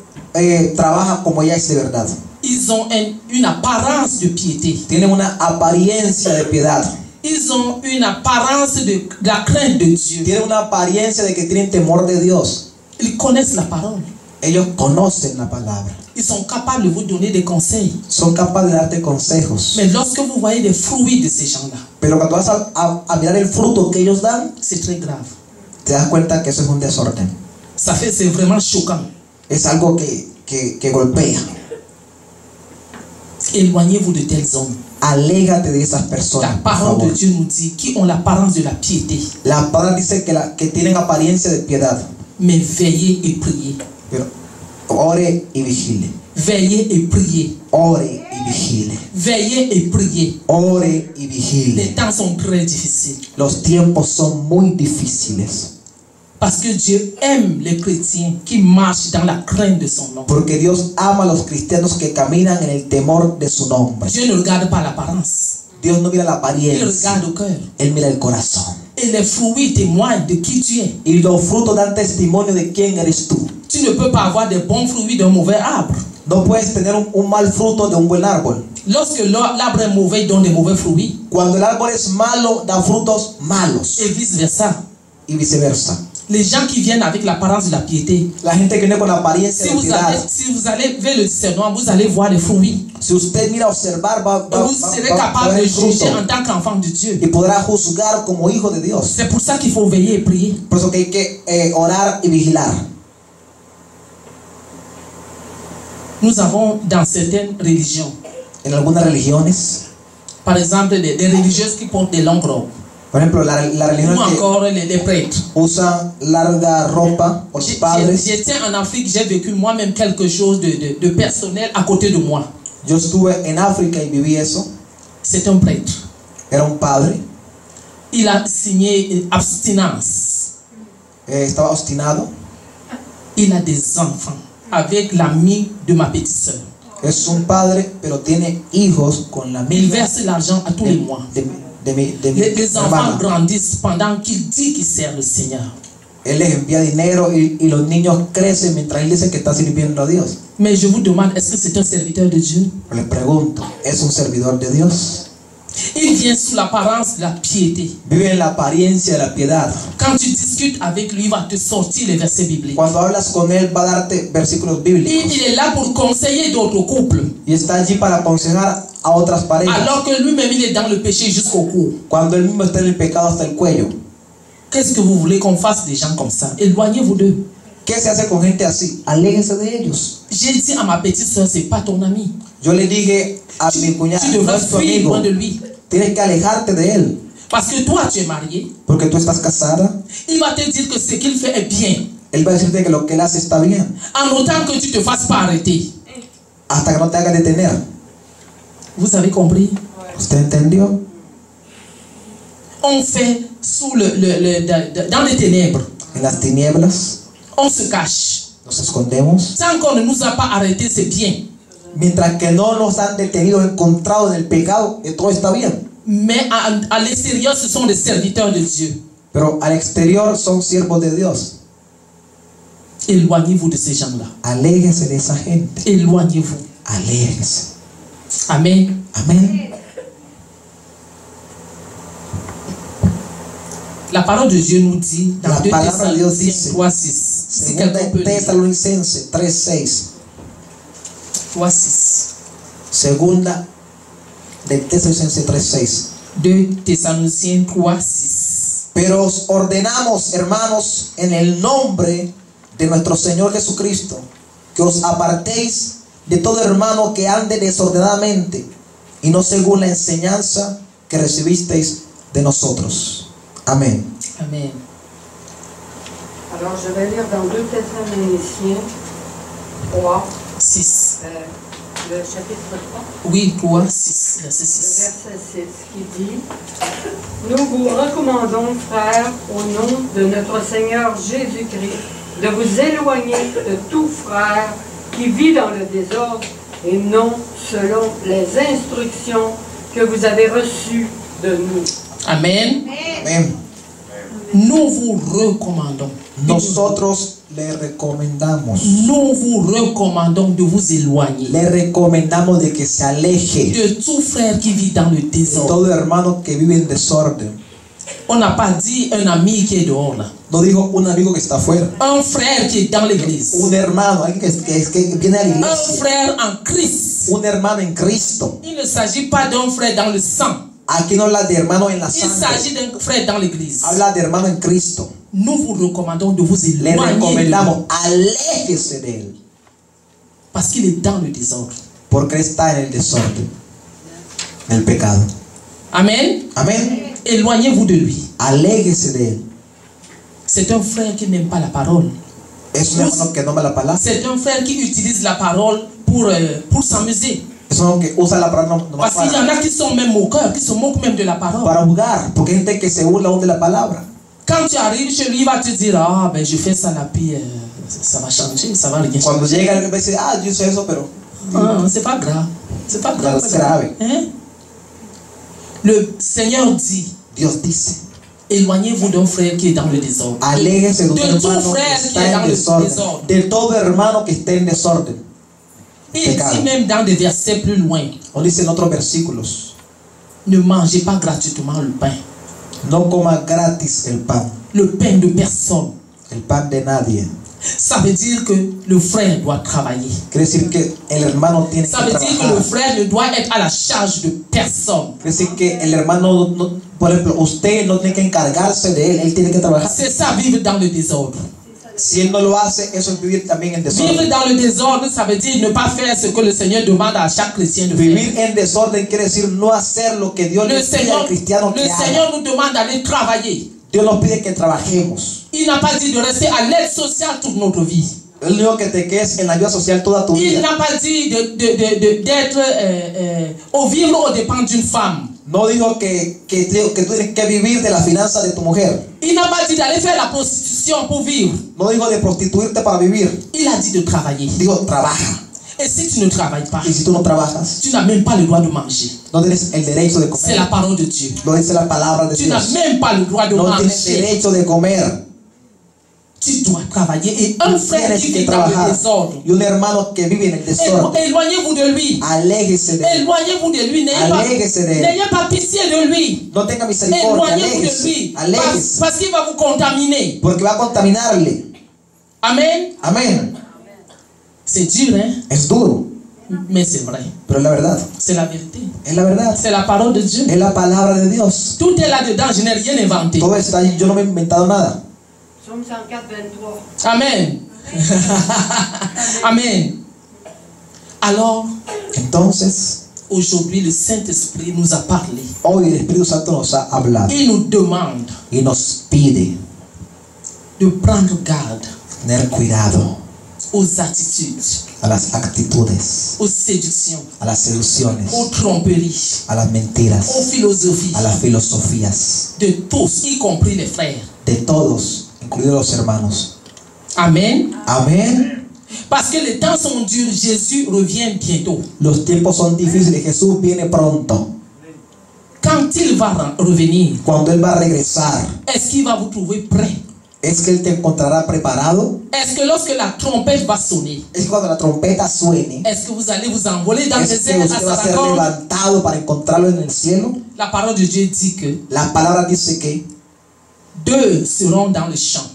[SPEAKER 2] trabaja como ella es de verdad.
[SPEAKER 1] Ils ont une apparence de piété.
[SPEAKER 2] Tienen una apariencia de piedad.
[SPEAKER 1] Ils ont une apparence de la crainte de Dieu.
[SPEAKER 2] Tienen una apariencia de que tienen temor de Dios.
[SPEAKER 1] Ils connaissent la parole.
[SPEAKER 2] Ellos conocen la palabra.
[SPEAKER 1] Ils sont capables de vous donner des conseils.
[SPEAKER 2] Son capaces de darte consejos.
[SPEAKER 1] Mais lorsque vous voyez les fruits de ces gens-là,
[SPEAKER 2] Pero cuando vas a mirar el fruto que ellos dan,
[SPEAKER 1] c'est très grave.
[SPEAKER 2] te das cuenta que eso es un desorden.
[SPEAKER 1] C'est vraiment choquant.
[SPEAKER 2] Es algo que golpea.
[SPEAKER 1] Éloignez-vous de tels hommes.
[SPEAKER 2] Aléjate de esas
[SPEAKER 1] La
[SPEAKER 2] personas, por
[SPEAKER 1] parole de
[SPEAKER 2] favor.
[SPEAKER 1] Dieu nous dit qui ont l'apparence de la piété.
[SPEAKER 2] La palabra dice que tienen apariencia de piedad.
[SPEAKER 1] Mais veillez et priez.
[SPEAKER 2] Pero ore y vigile.
[SPEAKER 1] Veillez et priez.
[SPEAKER 2] Ore y vigile.
[SPEAKER 1] Veillez et priez.
[SPEAKER 2] Ore y
[SPEAKER 1] Les
[SPEAKER 2] vigile.
[SPEAKER 1] temps sont très difficiles.
[SPEAKER 2] Los tiempos son muy difíciles.
[SPEAKER 1] Parce que Dieu aime les chrétiens qui marchent dans la crainte de son nom.
[SPEAKER 2] Porque Dios ama a los cristianos que caminan en el temor de su nombre.
[SPEAKER 1] Dieu ne regarde pas l'apparence.
[SPEAKER 2] Dios no mira la
[SPEAKER 1] Il
[SPEAKER 2] apariencia,
[SPEAKER 1] regarde au cœur.
[SPEAKER 2] Él mira el corazón.
[SPEAKER 1] Et les fruits témoignent de qui tu es.
[SPEAKER 2] Y los frutos dan testimonio de quién eres tú.
[SPEAKER 1] Tu ne peux pas avoir des bons fruits d'un mauvais arbre.
[SPEAKER 2] No puedes tener un mal fruto de un buen árbol.
[SPEAKER 1] Lorsque l'arbre est mauvais, il donne des mauvais fruits.
[SPEAKER 2] Cuando el árbol es malo, da frutos malos.
[SPEAKER 1] Et vice versa.
[SPEAKER 2] Y viceversa.
[SPEAKER 1] Les gens qui viennent avec l'apparence de la piété,
[SPEAKER 2] La gente que viene con la apariencia de piedad,
[SPEAKER 1] si vous allez vers le discernement, vous allez voir les fruits.
[SPEAKER 2] si usted mira a observar, va
[SPEAKER 1] Et vous serez capable
[SPEAKER 2] ver
[SPEAKER 1] de
[SPEAKER 2] el fruto
[SPEAKER 1] juger en tant qu'enfant de Dieu.
[SPEAKER 2] y podrá juzgar como hijo de Dios.
[SPEAKER 1] C'est pour ça qu'il faut veiller et prier.
[SPEAKER 2] Por eso que hay que orar y vigilar.
[SPEAKER 1] Nous avons dans certaines religions,
[SPEAKER 2] En algunas religiones,
[SPEAKER 1] par exemple, des religieuses qui portent des longues robes,
[SPEAKER 2] por ejemplo, la religión
[SPEAKER 1] ou
[SPEAKER 2] que
[SPEAKER 1] encore les prêtres.
[SPEAKER 2] usan larga ropa, o los padres.
[SPEAKER 1] J'étais en Afrique, j'ai vécu moi-même quelque chose de personnel à côté de moi.
[SPEAKER 2] Yo estuve en África y viví eso.
[SPEAKER 1] C'est un prêtre.
[SPEAKER 2] Era un padre,
[SPEAKER 1] Il a signé abstinence.
[SPEAKER 2] Estaba obstinado.
[SPEAKER 1] Il a des enfants avec l'ami de ma petite sœur.
[SPEAKER 2] Es un padre, pero tiene hijos con la
[SPEAKER 1] Il
[SPEAKER 2] misma
[SPEAKER 1] verse l'argent à tous les mois.
[SPEAKER 2] de mi
[SPEAKER 1] Les enfants
[SPEAKER 2] hermana.
[SPEAKER 1] grandissent pendant qu'il dit qu'il sert le Seigneur.
[SPEAKER 2] Él les envía dinero y los niños crecen mientras él dice que está sirviendo a Dios.
[SPEAKER 1] Mais je vous demande, est-ce que c'est un serviteur de Dieu?
[SPEAKER 2] Les pregunto, ¿es un servidor de Dios?
[SPEAKER 1] Il vient sous l'apparence de la piété.
[SPEAKER 2] Vive en la apariencia de la piedad.
[SPEAKER 1] Quand tu discutes avec lui, il va te sortir les versets bibliques.
[SPEAKER 2] Cuando hablas con él va a darte versículos bíblicos.
[SPEAKER 1] Il est là pour conseiller d'autres couples.
[SPEAKER 2] Y está allí para aconsejar a otras parejas.
[SPEAKER 1] Alors que lui-même, il est dans le péché jusqu'au cou.
[SPEAKER 2] Cuando él mismo está en el pecado hasta el cuello.
[SPEAKER 1] Qu'est-ce que vous voulez qu'on fasse des gens comme ça? Éloignez-vous d'eux.
[SPEAKER 2] ¿Qué se hace con gente así? Aléjense de ellos.
[SPEAKER 1] J'ai dit à ma petite soeur, c'est pas ton ami.
[SPEAKER 2] Yo le dije a mi cuñada,
[SPEAKER 1] Tu
[SPEAKER 2] no
[SPEAKER 1] devrais
[SPEAKER 2] es tu
[SPEAKER 1] fuir
[SPEAKER 2] amigo.
[SPEAKER 1] loin de lui.
[SPEAKER 2] Tienes que alejarte de él.
[SPEAKER 1] Parce que toi, tu es marié.
[SPEAKER 2] Porque tú estás casada.
[SPEAKER 1] Il va te dire que ce qu'il fait est bien.
[SPEAKER 2] Él va a decirte que lo que él hace está bien.
[SPEAKER 1] En autant que tu te fasses pas arrêter.
[SPEAKER 2] Hasta que no te haga detener.
[SPEAKER 1] Vous avez compris?
[SPEAKER 2] ¿Usted entendió?
[SPEAKER 1] On fait dans les ténèbres.
[SPEAKER 2] En las tinieblas
[SPEAKER 1] On se cache.
[SPEAKER 2] nos escondemos.
[SPEAKER 1] Tant qu'on ne nous a pas arrêtés, c'est bien.
[SPEAKER 2] Mientras que no nos han detenido, encontrado en el pecado, todo está bien.
[SPEAKER 1] Mais à l'extérieur, ce sont des serviteurs de Dieu.
[SPEAKER 2] Pero al exterior son siervos de Dios.
[SPEAKER 1] Éloignez-vous de ces gens-là.
[SPEAKER 2] Aléjese de esa gente.
[SPEAKER 1] Éloignez-vous.
[SPEAKER 2] Aléjese.
[SPEAKER 1] Amen.
[SPEAKER 2] Amén.
[SPEAKER 1] La parole de Dieu nous dit dans
[SPEAKER 2] La
[SPEAKER 1] 2
[SPEAKER 2] palabra de Dios dice,
[SPEAKER 1] Thessaloniciens 3:6. Si
[SPEAKER 2] Segunda
[SPEAKER 1] quelqu'un peut
[SPEAKER 2] de
[SPEAKER 1] lire.
[SPEAKER 2] Tesalonicenses 3:6.
[SPEAKER 1] 3:6.
[SPEAKER 2] Segunda de Tesalonicenses 3:6.
[SPEAKER 1] 2 Thessaloniciens 3:6.
[SPEAKER 2] Pero os ordenamos, hermanos, en el nombre de nuestro Señor Jesucristo, que os apartéis de todo hermano que ande desordenadamente y no según la enseñanza que recibisteis de nosotros. Amén.
[SPEAKER 1] Amen.
[SPEAKER 4] Alors, je vais lire dans 2 Thessaloniciens 3,
[SPEAKER 1] 6.
[SPEAKER 4] le chapitre 3.
[SPEAKER 1] Oui, 3, 6. Verset
[SPEAKER 4] Le
[SPEAKER 1] 6.
[SPEAKER 4] verset 6 qui dit: Nous vous recommandons, frères, au nom de notre Seigneur Jésus-Christ, de vous éloigner de tout frère qui vit dans le désordre et non selon les instructions que vous avez reçues de nous.
[SPEAKER 1] Amen.
[SPEAKER 2] Amén.
[SPEAKER 1] Nous vous recommandons.
[SPEAKER 2] Nosotros le recomendamos.
[SPEAKER 1] Nous vous recommandons de vous éloigner
[SPEAKER 2] Le recomendamos de que se aleje
[SPEAKER 1] de tout frère qui vit dans le
[SPEAKER 2] de
[SPEAKER 1] désordre.
[SPEAKER 2] todo hermano que vive en desorden.
[SPEAKER 1] On n'a pas dit un ami qui est dehors là.
[SPEAKER 2] No dijo un amigo que está afuera.
[SPEAKER 1] Un frère qui est dans l'église.
[SPEAKER 2] Un hermano, alguien que viene a la
[SPEAKER 1] Un
[SPEAKER 2] iglesia.
[SPEAKER 1] frère en Christ.
[SPEAKER 2] Un hermano en Cristo.
[SPEAKER 1] Il ne s'agit pas d'un frère dans le sang.
[SPEAKER 2] Aquí no habla de hermano en la
[SPEAKER 1] Il
[SPEAKER 2] sangre.
[SPEAKER 1] s'agit d'un frère dans l'église.
[SPEAKER 2] Habla de hermano en Cristo.
[SPEAKER 1] Nous vous recommandons de vous
[SPEAKER 2] Le
[SPEAKER 1] éloigner de lui
[SPEAKER 2] recomendamos, aléjese de él.
[SPEAKER 1] parce qu'il est dans le désordre.
[SPEAKER 2] Porque está en el desorden, en el pecado.
[SPEAKER 1] Amen.
[SPEAKER 2] Amén.
[SPEAKER 1] Éloignez-vous de lui.
[SPEAKER 2] Aléjese de él.
[SPEAKER 1] C'est un frère qui n'aime pas la parole.
[SPEAKER 2] Es un hermano que no ama la palabra.
[SPEAKER 1] C'est un frère qui utilise la parole pour s'amuser.
[SPEAKER 2] Es un que usa la palabra
[SPEAKER 1] Parce qu'il y en a qui sont même moqueurs, qui se moquent même de la parole.
[SPEAKER 2] para jugar. Porque hay gente que se burla aún de la palabra.
[SPEAKER 1] Quand tu arrives chez lui, il va te dire, ah, ben je fais ça là, puis ça va changer, ça va rien changer.
[SPEAKER 2] Cuando llega alguien me dice, ah, yo hice eso, pero
[SPEAKER 1] Ah, c'est pas grave. C'est pas grave.
[SPEAKER 2] es grave.
[SPEAKER 1] Hein? Le Seigneur dit,
[SPEAKER 2] Dios dice,
[SPEAKER 1] éloignez-vous d'un frère qui est dans le désordre.
[SPEAKER 2] aléjese de un
[SPEAKER 1] De
[SPEAKER 2] hermano
[SPEAKER 1] tout frère
[SPEAKER 2] que
[SPEAKER 1] qui est
[SPEAKER 2] está
[SPEAKER 1] dans
[SPEAKER 2] en
[SPEAKER 1] le
[SPEAKER 2] desorden,
[SPEAKER 1] désordre.
[SPEAKER 2] de todo hermano que esté en desorden.
[SPEAKER 1] Il dit même dans des versets plus loin,
[SPEAKER 2] O dice en otros versículos,
[SPEAKER 1] ne mangez pas gratuitement le pain.
[SPEAKER 2] no coma gratis el pan
[SPEAKER 1] De personne.
[SPEAKER 2] de nadie.
[SPEAKER 1] Ça veut dire que le frère doit travailler.
[SPEAKER 2] Quiere decir que el hermano tiene
[SPEAKER 1] Ça
[SPEAKER 2] que
[SPEAKER 1] veut dire que
[SPEAKER 2] trabajar.
[SPEAKER 1] le frère ne doit être à la charge de personne.
[SPEAKER 2] Quiere decir que el hermano, por ejemplo, usted no tiene que encargarse de él tiene que trabajar.
[SPEAKER 1] C'est ça, vivre dans le désordre.
[SPEAKER 2] Si él no lo hace, eso es vivir también en
[SPEAKER 1] Vivre
[SPEAKER 2] desorden.
[SPEAKER 1] dans le désordre, ça veut dire ne pas faire ce que le Seigneur demande à chaque chrétien de faire.
[SPEAKER 2] Vivir en desorden quiere decir no hacer lo que Dios le pide al cristiano que haga.
[SPEAKER 1] Seigneur nous demande d'aller travailler.
[SPEAKER 2] Dios nos pide que trabajemos.
[SPEAKER 1] Il n'a pas dit de rester à l'aide sociale toute notre vie.
[SPEAKER 2] Él dijo que te quedes en la ayuda social toda tu
[SPEAKER 1] Il
[SPEAKER 2] vida.
[SPEAKER 1] n'a pas dit d'être au vivre aux dépens d'une femme.
[SPEAKER 2] No dijo que tú tienes que vivir de la finanza de tu mujer.
[SPEAKER 1] Il n'a pas dit d'aller faire la prostitution pour vivre.
[SPEAKER 2] No dijo de prostituirte para vivir.
[SPEAKER 1] Il a dit de travailler.
[SPEAKER 2] Dijo, trabaja.
[SPEAKER 1] Et si tu ne travailles pas,
[SPEAKER 2] Y si tú no trabajas,
[SPEAKER 1] tu n'as même pas le droit de manger.
[SPEAKER 2] no tienes el derecho de
[SPEAKER 1] C'est la
[SPEAKER 2] comer.
[SPEAKER 1] parole de Dieu.
[SPEAKER 2] Lo dice la palabra de
[SPEAKER 1] Tu n'as
[SPEAKER 2] Dios.
[SPEAKER 1] même pas le droit de
[SPEAKER 2] No tienes
[SPEAKER 1] manger.
[SPEAKER 2] derecho de comer.
[SPEAKER 1] Tu dois travailler. Et un frère
[SPEAKER 2] Tienes
[SPEAKER 1] qui
[SPEAKER 2] que
[SPEAKER 1] vit dans le
[SPEAKER 2] trabajar.
[SPEAKER 1] désordre,
[SPEAKER 2] Y un hermano que vive en el desorden,
[SPEAKER 1] éloignez-vous de lui.
[SPEAKER 2] aléjese de él.
[SPEAKER 1] Éloignez-vous de lui.
[SPEAKER 2] Aléjese de él.
[SPEAKER 1] N'ayez pas pitié de lui.
[SPEAKER 2] No tenga misericordia,
[SPEAKER 1] Éloignez-vous de
[SPEAKER 2] aléjese.
[SPEAKER 1] lui.
[SPEAKER 2] Aléjese.
[SPEAKER 1] Parce qu'il va vous contaminer.
[SPEAKER 2] Porque va a contaminarle.
[SPEAKER 1] Amen.
[SPEAKER 2] Amén.
[SPEAKER 1] C'est dur, hein?
[SPEAKER 2] Es duro,
[SPEAKER 1] Mais c'est vrai.
[SPEAKER 2] pero es la verdad.
[SPEAKER 1] C'est la vérité.
[SPEAKER 2] Es la verdad.
[SPEAKER 1] C'est la parole de Dieu.
[SPEAKER 2] Es la palabra de Dios.
[SPEAKER 1] Tout est là-dedans. Je n'ai rien inventé.
[SPEAKER 2] Todo está ahí. Yo no me he inventado nada.
[SPEAKER 4] Psaume 104, 23.
[SPEAKER 1] Amen. Amen. Alors,
[SPEAKER 2] Entonces,
[SPEAKER 1] aujourd'hui, le Saint-Esprit nous a parlé.
[SPEAKER 2] hoy el Espíritu Santo nos ha hablado
[SPEAKER 1] Il nous demande
[SPEAKER 2] y nos pide
[SPEAKER 1] de prendre garde
[SPEAKER 2] tener cuidado
[SPEAKER 1] aux attitudes,
[SPEAKER 2] a las actitudes,
[SPEAKER 1] aux séductions,
[SPEAKER 2] a las seducciones,
[SPEAKER 1] aux tromperies,
[SPEAKER 2] a las mentiras,
[SPEAKER 1] aux philosophies
[SPEAKER 2] a las filosofías
[SPEAKER 1] de tous, y compris les frères.
[SPEAKER 2] de todos, incluidos los hermanos.
[SPEAKER 1] Amen.
[SPEAKER 2] Amén.
[SPEAKER 1] Parce que les temps sont durs, Jésus revient bientôt.
[SPEAKER 2] Los tiempos son difíciles. Jesús viene pronto.
[SPEAKER 1] Quand il va revenir,
[SPEAKER 2] Cuando Él va a regresar,
[SPEAKER 1] est-ce qu'il va vous trouver prêt?
[SPEAKER 2] ¿es que Él te encontrará preparado?
[SPEAKER 1] Est-ce que lorsque la trompette va sonner,
[SPEAKER 2] Es que cuando la trompeta suene,
[SPEAKER 1] est-ce que vous allez vous envoler dans
[SPEAKER 2] es
[SPEAKER 1] les
[SPEAKER 2] que
[SPEAKER 1] airs à
[SPEAKER 2] usted va
[SPEAKER 1] sa
[SPEAKER 2] a ser
[SPEAKER 1] rencontre?
[SPEAKER 2] levantado para encontrarlo en el cielo.
[SPEAKER 1] La parole de Dieu dit que
[SPEAKER 2] La palabra dice que
[SPEAKER 1] 2 seront dans le champ.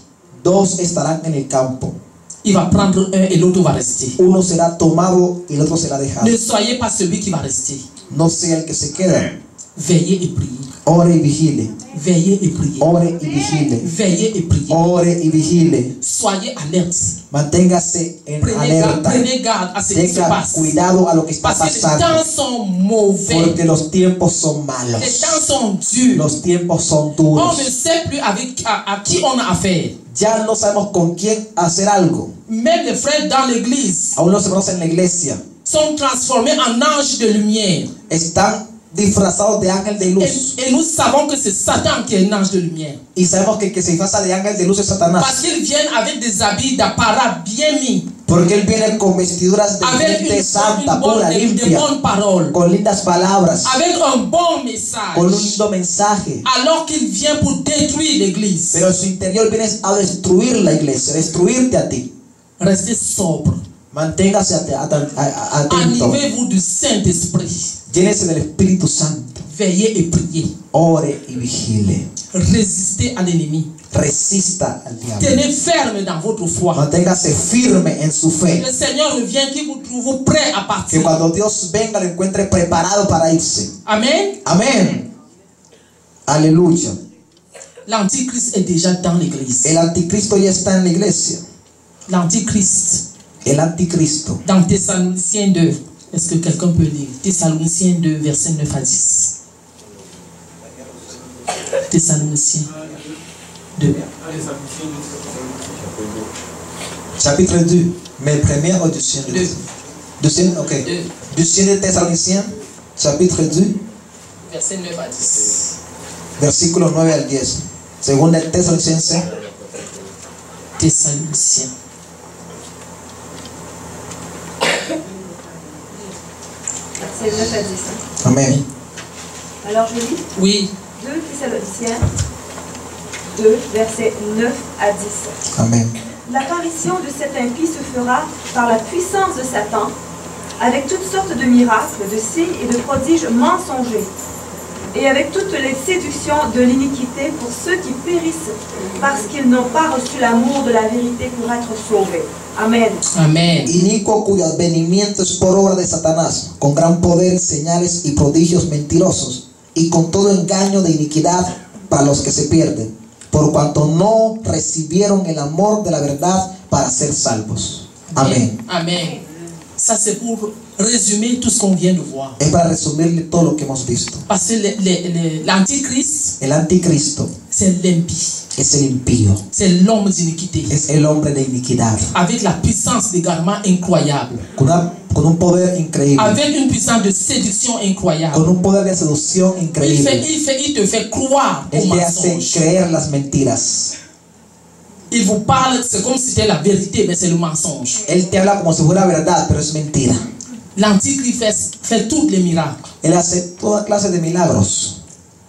[SPEAKER 2] dos estarán en el campo.
[SPEAKER 1] Il va prendre un et l'autre va rester.
[SPEAKER 2] Uno será tomado y el otro será dejado.
[SPEAKER 1] Ne soyez pas celui qui va rester.
[SPEAKER 2] No sea el que se queda.
[SPEAKER 1] Veillez et priez.
[SPEAKER 2] Ore y vigile.
[SPEAKER 1] Veillez et priez.
[SPEAKER 2] Ore y vigile.
[SPEAKER 1] Veillez et priez.
[SPEAKER 2] Ore y vigile.
[SPEAKER 1] Soyez alerte.
[SPEAKER 2] Manténgase en alerta.
[SPEAKER 1] Prenez garde à ce qui se
[SPEAKER 2] Tenga
[SPEAKER 1] passe.
[SPEAKER 2] cuidado a lo que está
[SPEAKER 1] Parce que les
[SPEAKER 2] pasando.
[SPEAKER 1] temps sont mauvais.
[SPEAKER 2] Porque los tiempos son malos.
[SPEAKER 1] Les temps sont durs.
[SPEAKER 2] Los tiempos son
[SPEAKER 1] On
[SPEAKER 2] duros.
[SPEAKER 1] ne sait plus à qui on a affaire.
[SPEAKER 2] Ya no sabemos con quién hacer algo.
[SPEAKER 1] Même les frères dans l'église
[SPEAKER 2] Aún los hermanos en la iglesia
[SPEAKER 1] sont transformés en anges de lumière.
[SPEAKER 2] están disfrazados de ángel de luz.
[SPEAKER 1] Et nous savons que c'est Satan qui est un ange de lumière.
[SPEAKER 2] Y sabemos que el que se disfraza de ángel de luz es Satanás.
[SPEAKER 1] Parce qu'ils viennent avec des habits d'apparat bien mis.
[SPEAKER 2] Porque él viene con vestiduras de
[SPEAKER 1] Avec
[SPEAKER 2] gente santa, pura,
[SPEAKER 1] des
[SPEAKER 2] limpia,
[SPEAKER 1] bonnes paroles.
[SPEAKER 2] con lindas palabras,
[SPEAKER 1] Avec un bon
[SPEAKER 2] con un
[SPEAKER 1] message.
[SPEAKER 2] lindo mensaje.
[SPEAKER 1] Alors qu'il vient pour détruire l'église.
[SPEAKER 2] Pero en su interior vienes a destruir la iglesia, destruirte a ti.
[SPEAKER 1] Restez sobre.
[SPEAKER 2] Manténgase atento.
[SPEAKER 1] Enivez-vous du Saint-Esprit.
[SPEAKER 2] Llénese del Espíritu Santo.
[SPEAKER 1] Veillez et priez.
[SPEAKER 2] Ore y vigile.
[SPEAKER 1] Résistez à l'ennemi.
[SPEAKER 2] Resista al diablo.
[SPEAKER 1] Tenez ferme dans votre foi.
[SPEAKER 2] Manténgase firme en su fe.
[SPEAKER 1] Le Seigneur revient qui vous trouve prêt à
[SPEAKER 2] Que
[SPEAKER 1] partir.
[SPEAKER 2] cuando Dios venga lo encuentre preparado para irse.
[SPEAKER 1] Amen.
[SPEAKER 2] Amén. Aleluya.
[SPEAKER 1] L'Antichrist est déjà dans l'église.
[SPEAKER 2] El anticristo ya está en la iglesia.
[SPEAKER 1] L'Antichrist.
[SPEAKER 2] El anticristo.
[SPEAKER 1] Dans Thessaloniciens 2. Est-ce que quelqu'un peut lire? Thessaloniciens 2, versets 9 à 10. Thessaloniciens 2.
[SPEAKER 2] Chapitre 2. Mais premier ou deuxième?
[SPEAKER 1] Deux.
[SPEAKER 2] Deuxième, ok.
[SPEAKER 1] Deux.
[SPEAKER 2] Deuxième de Thessaloniciens, chapitre 2,
[SPEAKER 1] Versets 9 à 10.
[SPEAKER 2] versículos 9 al 10. Según el Tesalonicenses,
[SPEAKER 1] Thessaloniciens.
[SPEAKER 3] Versets 9 à 10.
[SPEAKER 2] amén.
[SPEAKER 3] Alors je lis
[SPEAKER 1] Oui.
[SPEAKER 3] 2 Thessaloniciens 2, versets 9 à 10.
[SPEAKER 2] Amén.
[SPEAKER 3] L'apparition de cet impie se fera par la puissance de Satan, avec toutes sortes de miracles, de signes et de prodiges mensongers, et avec toutes les séductions de l'iniquité pour ceux qui périssent, parce qu'ils n'ont pas reçu l'amour de la vérité pour être sauvés. Amén.
[SPEAKER 1] Amen.
[SPEAKER 2] Inicuo cuyo advenimiento es por obra de Satanás, con gran poder, señales y prodigios mentirosos, y con todo engaño de iniquidad para los que se pierden, por cuanto no recibieron el amor de la verdad para ser salvos. Amén.
[SPEAKER 1] Amen. Ça c'est pour résumer tout ce qu'on vient de voir.
[SPEAKER 2] Es para resumirle todo lo que hemos visto.
[SPEAKER 1] Parce que l'antichrist,
[SPEAKER 2] El anticristo
[SPEAKER 1] c'est l'impie.
[SPEAKER 2] es el impío,
[SPEAKER 1] C'est l'homme d'iniquité.
[SPEAKER 2] es el hombre de iniquidad,
[SPEAKER 1] Avec la puissance d'égarement incroyable.
[SPEAKER 2] con un poder increíble,
[SPEAKER 1] Avec une puissance de séduction incroyable.
[SPEAKER 2] con un poder de seducción increíble.
[SPEAKER 1] Il te fait croire au
[SPEAKER 2] Él te hace
[SPEAKER 1] mensonge.
[SPEAKER 2] creer las mentiras.
[SPEAKER 1] Il vous parle, c'est comme si c'était la vérité, mais c'est le mensonge.
[SPEAKER 2] Él te habla como si fuera verdad, pero es mentira.
[SPEAKER 1] L'antichrist fait tous les miracles.
[SPEAKER 2] Él hace toda clase de milagros.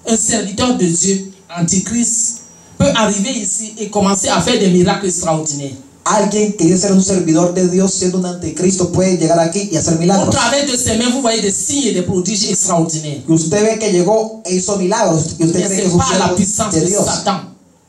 [SPEAKER 1] Un serviteur de Dieu, antichrist, peut arriver ici et commencer à faire des miracles extraordinaires.
[SPEAKER 2] Alguien que dice ser un servidor de Dios siendo un anticristo puede llegar aquí y hacer
[SPEAKER 1] Au
[SPEAKER 2] milagros.
[SPEAKER 1] travers de ses mains, vous voyez des signes et des prodiges extraordinaires.
[SPEAKER 2] Y usted ve que llegó e hizo milagros y usted
[SPEAKER 1] Mais
[SPEAKER 2] cree que
[SPEAKER 1] ce
[SPEAKER 2] es
[SPEAKER 1] n'est
[SPEAKER 2] un
[SPEAKER 1] pas la
[SPEAKER 2] siervo
[SPEAKER 1] puissance
[SPEAKER 2] de
[SPEAKER 1] de
[SPEAKER 2] Dios,
[SPEAKER 1] Satan.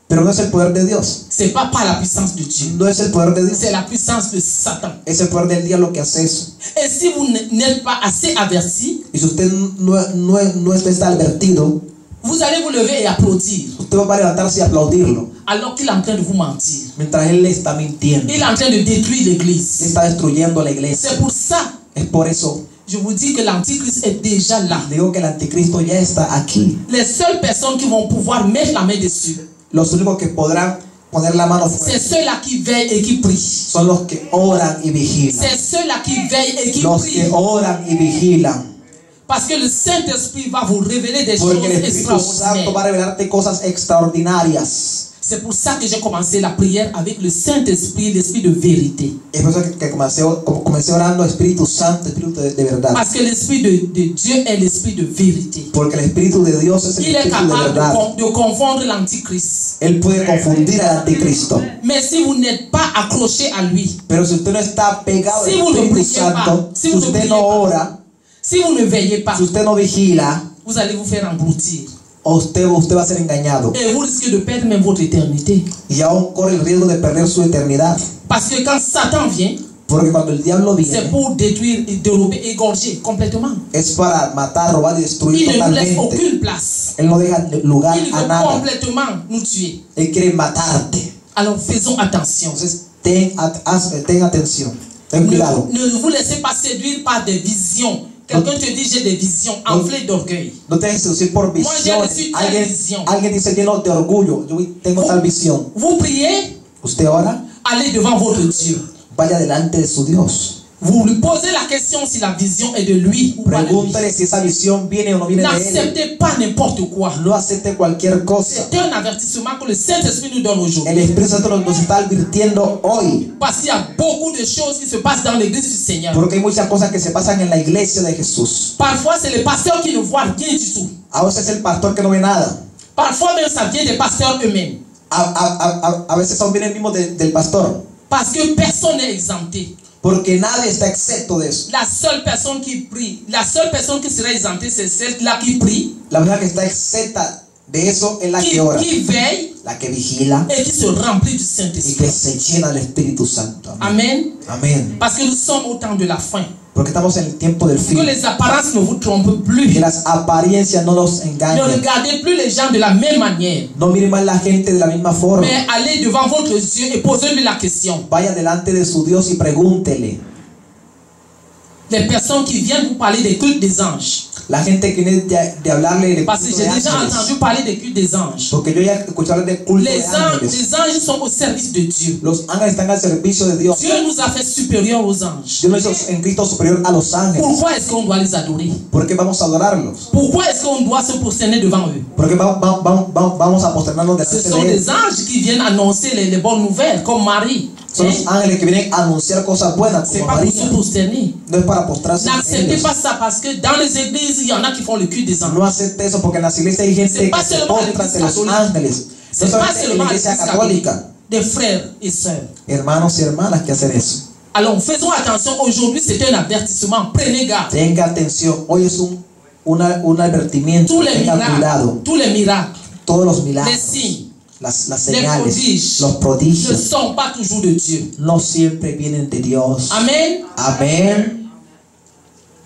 [SPEAKER 2] pero no es el poder de Dios.
[SPEAKER 1] Ce n'est pas par la puissance de Dieu.
[SPEAKER 2] No es el poder de Dios,
[SPEAKER 1] C'est la puissance de Satan.
[SPEAKER 2] es el poder del diablo que hace eso.
[SPEAKER 1] Et si vous n'êtes pas assez averti,
[SPEAKER 2] Y si usted no está advertido,
[SPEAKER 1] vous allez vous lever et applaudir.
[SPEAKER 2] usted va a levantarse y aplaudirlo
[SPEAKER 1] Alors qu'il est en train de vous mentir.
[SPEAKER 2] mientras él le está mintiendo.
[SPEAKER 1] Il est en train de détruire
[SPEAKER 2] Él
[SPEAKER 1] l'église.
[SPEAKER 2] está destruyendo la iglesia.
[SPEAKER 1] C'est pour ça,
[SPEAKER 2] Es por eso
[SPEAKER 1] je vous dis que l'antichrist est déjà là.
[SPEAKER 2] digo que el anticristo ya está aquí.
[SPEAKER 1] Les seules personnes qui vont pouvoir mettre la main dessus,
[SPEAKER 2] Los únicos que podrán poner la mano
[SPEAKER 1] c'est
[SPEAKER 2] fuera
[SPEAKER 1] ceux-là qui veillent et qui prient.
[SPEAKER 2] son los que oran y vigilan.
[SPEAKER 1] C'est ceux-là qui veillent et qui
[SPEAKER 2] Los
[SPEAKER 1] prient.
[SPEAKER 2] que oran y vigilan.
[SPEAKER 1] Parce que le Saint-Esprit va vous révéler des choses
[SPEAKER 2] Porque el Espíritu Santo va a
[SPEAKER 1] extraordinaires.
[SPEAKER 2] revelarte cosas extraordinarias.
[SPEAKER 1] C'est pour ça que j'ai commencé la prière avec le Saint-Esprit, l'Esprit de vérité.
[SPEAKER 2] Es por eso que comencé orando Espíritu Santo, Espíritu de verdad.
[SPEAKER 1] Parce que l'Esprit de Dieu est l'Esprit de vérité.
[SPEAKER 2] Porque el Espíritu de Dios es el
[SPEAKER 1] Il est
[SPEAKER 2] Espíritu de
[SPEAKER 1] capable
[SPEAKER 2] verdad.
[SPEAKER 1] de confondre l'Antichrist.
[SPEAKER 2] Él puede confundir al anticristo.
[SPEAKER 1] Mais si vous n'êtes pas accroché à lui,
[SPEAKER 2] Pero si usted no está pegado al
[SPEAKER 1] Si vous ne
[SPEAKER 2] Espíritu
[SPEAKER 1] priez pas,
[SPEAKER 2] Santo,
[SPEAKER 1] si
[SPEAKER 2] si
[SPEAKER 1] vous ne
[SPEAKER 2] usted
[SPEAKER 1] priez
[SPEAKER 2] no
[SPEAKER 1] pas,
[SPEAKER 2] ora,
[SPEAKER 1] si vous ne veillez pas,
[SPEAKER 2] si usted no vigila,
[SPEAKER 1] vous allez vous faire engloutir.
[SPEAKER 2] usted va a ser engañado.
[SPEAKER 1] Et vous risquez de perdre même votre éternité.
[SPEAKER 2] Y aún corre el riesgo de perder su eternidad.
[SPEAKER 1] Parce que quand Satan vient,
[SPEAKER 2] Porque cuando el diablo
[SPEAKER 1] c'est
[SPEAKER 2] viene,
[SPEAKER 1] pour détruire, dérober, égorger complètement.
[SPEAKER 2] es para matar, robar y destruir
[SPEAKER 1] Il ne nous laisse
[SPEAKER 2] totalmente.
[SPEAKER 1] aucune place.
[SPEAKER 2] Él no deja lugar
[SPEAKER 1] Il
[SPEAKER 2] a
[SPEAKER 1] veut
[SPEAKER 2] nada.
[SPEAKER 1] complètement nous tuer.
[SPEAKER 2] Él quiere matarte.
[SPEAKER 1] Alors faisons attention.
[SPEAKER 2] Entonces, ten atención. Ten cuidado.
[SPEAKER 1] Ne vous laissez pas séduire par des visions. Quelqu'un te dit j'ai des visions enflées d'orgueil.
[SPEAKER 2] No te dejes seducir por
[SPEAKER 1] Moi, j'ai
[SPEAKER 2] visiones.
[SPEAKER 1] reçu telle vision.
[SPEAKER 2] Alguien dice lleno de orgullo. Yo tengo tal visión.
[SPEAKER 1] Vous priez,
[SPEAKER 2] Usted ora,
[SPEAKER 1] allez devant votre Dieu.
[SPEAKER 2] vaya delante de su Dios.
[SPEAKER 1] Vous lui posez la question si la vision est de lui ou pas de lui.
[SPEAKER 2] Pregúntale si esa visión viene o no viene de él.
[SPEAKER 1] N'acceptez pas n'importe quoi.
[SPEAKER 2] No acepte cualquier cosa.
[SPEAKER 1] C'est un avertissement que le Saint-Esprit nous donne
[SPEAKER 2] El
[SPEAKER 1] aujourd'hui.
[SPEAKER 2] Espíritu Santo nos está advirtiendo hoy.
[SPEAKER 1] Parce qu'il y a beaucoup de choses qui se passent dans l'église du Seigneur.
[SPEAKER 2] Porque hay muchas cosas que se pasan en la iglesia de Jesús.
[SPEAKER 1] Parfois, c'est les pasteurs qui ne voient rien du tout.
[SPEAKER 2] A veces es el pastor que no ve nada.
[SPEAKER 1] Parfois même, ça vient des pasteurs eux-mêmes.
[SPEAKER 2] A veces son bienes mismos del pastor.
[SPEAKER 1] Parce que personne n'est exempté.
[SPEAKER 2] Porque nadie está excepto de eso.
[SPEAKER 1] La seule personne qui prie, la seule personne qui sera exemptée, c'est celle-là qui prie,
[SPEAKER 2] La persona que está exenta de eso es la que ora,
[SPEAKER 1] qui veille
[SPEAKER 2] la que vigila
[SPEAKER 1] et qui se remplit du
[SPEAKER 2] y
[SPEAKER 1] Saint-Esprit.
[SPEAKER 2] que se llena del Espíritu Santo. Amén.
[SPEAKER 1] Amen.
[SPEAKER 2] Amén.
[SPEAKER 1] Parce que nous sommes au temps de la fin.
[SPEAKER 2] Porque estamos en el tiempo del
[SPEAKER 1] Que
[SPEAKER 2] fin.
[SPEAKER 1] les apparences ne vous trompent plus.
[SPEAKER 2] Que las apariencias no nos
[SPEAKER 1] Ne
[SPEAKER 2] engañen.
[SPEAKER 1] regardez plus les gens de la même manière.
[SPEAKER 2] No miren más la gente de la misma forma.
[SPEAKER 1] Mais allez devant votre Dieu et posez-lui la question.
[SPEAKER 2] Vaya delante de su Dios y pregúntele.
[SPEAKER 1] les personnes qui viennent vous parler des cultes des anges.
[SPEAKER 2] La gente que viene de hablarle de
[SPEAKER 1] Parce que
[SPEAKER 2] culto
[SPEAKER 1] j'ai
[SPEAKER 2] de
[SPEAKER 1] déjà
[SPEAKER 2] ángeles.
[SPEAKER 1] entendu parler des cultes des anges.
[SPEAKER 2] Porque yo ya escuché hablar de culto de
[SPEAKER 1] Les
[SPEAKER 2] ángeles.
[SPEAKER 1] anges sont au service de Dieu.
[SPEAKER 2] Los ángeles están al servicio de Dios.
[SPEAKER 1] Dieu nous a fait supérieurs aux anges.
[SPEAKER 2] Dios nos hizo en Cristo superior a los ángeles.
[SPEAKER 1] Pourquoi est-ce qu'on doit les adorer?
[SPEAKER 2] ¿Por qué vamos a adorarlos?
[SPEAKER 1] Pourquoi est-ce qu'on doit se prosterner devant eux?
[SPEAKER 2] ¿Por qué vamos a postrarnos
[SPEAKER 1] Ce
[SPEAKER 2] delante
[SPEAKER 1] sont
[SPEAKER 2] de
[SPEAKER 1] des
[SPEAKER 2] Él?
[SPEAKER 1] anges qui viennent annoncer les bonnes nouvelles, comme Marie.
[SPEAKER 2] Son los ángeles que vienen a anunciar cosas buenas
[SPEAKER 1] C'est
[SPEAKER 2] como
[SPEAKER 1] pas pour
[SPEAKER 2] María.
[SPEAKER 1] se prosterner.
[SPEAKER 2] No es para postrarse en
[SPEAKER 1] N'acceptez
[SPEAKER 2] ellos.
[SPEAKER 1] pas ça parce que dans les églises, il y en a qui font le culte des anges.
[SPEAKER 2] No acepte eso porque en las iglesias hay gente
[SPEAKER 1] C'est pas
[SPEAKER 2] que se
[SPEAKER 1] seulement
[SPEAKER 2] postra ante los
[SPEAKER 1] l'Église
[SPEAKER 2] ángeles. No
[SPEAKER 1] C'est pas
[SPEAKER 2] solamente en
[SPEAKER 1] seulement
[SPEAKER 2] la iglesia
[SPEAKER 1] l'église
[SPEAKER 2] católica.
[SPEAKER 1] catholique, des frères et sœurs.
[SPEAKER 2] Hermanos y hermanas que hacen eso.
[SPEAKER 1] Alors faisons attention, aujourd'hui c'est un avertissement, prenez garde.
[SPEAKER 2] Tenga atención. Hoy es un advertimiento.
[SPEAKER 1] Tous les
[SPEAKER 2] Tenga
[SPEAKER 1] miracles,
[SPEAKER 2] cuidado.
[SPEAKER 1] tous les miracles,
[SPEAKER 2] Todos los
[SPEAKER 1] les
[SPEAKER 2] milagros,
[SPEAKER 1] signes,
[SPEAKER 2] las
[SPEAKER 1] les
[SPEAKER 2] señales,
[SPEAKER 1] prodiges
[SPEAKER 2] los
[SPEAKER 1] ne
[SPEAKER 2] prodigios
[SPEAKER 1] sont pas toujours de Dieu.
[SPEAKER 2] no siempre vienen de Dios.
[SPEAKER 1] Amen.
[SPEAKER 2] Amén.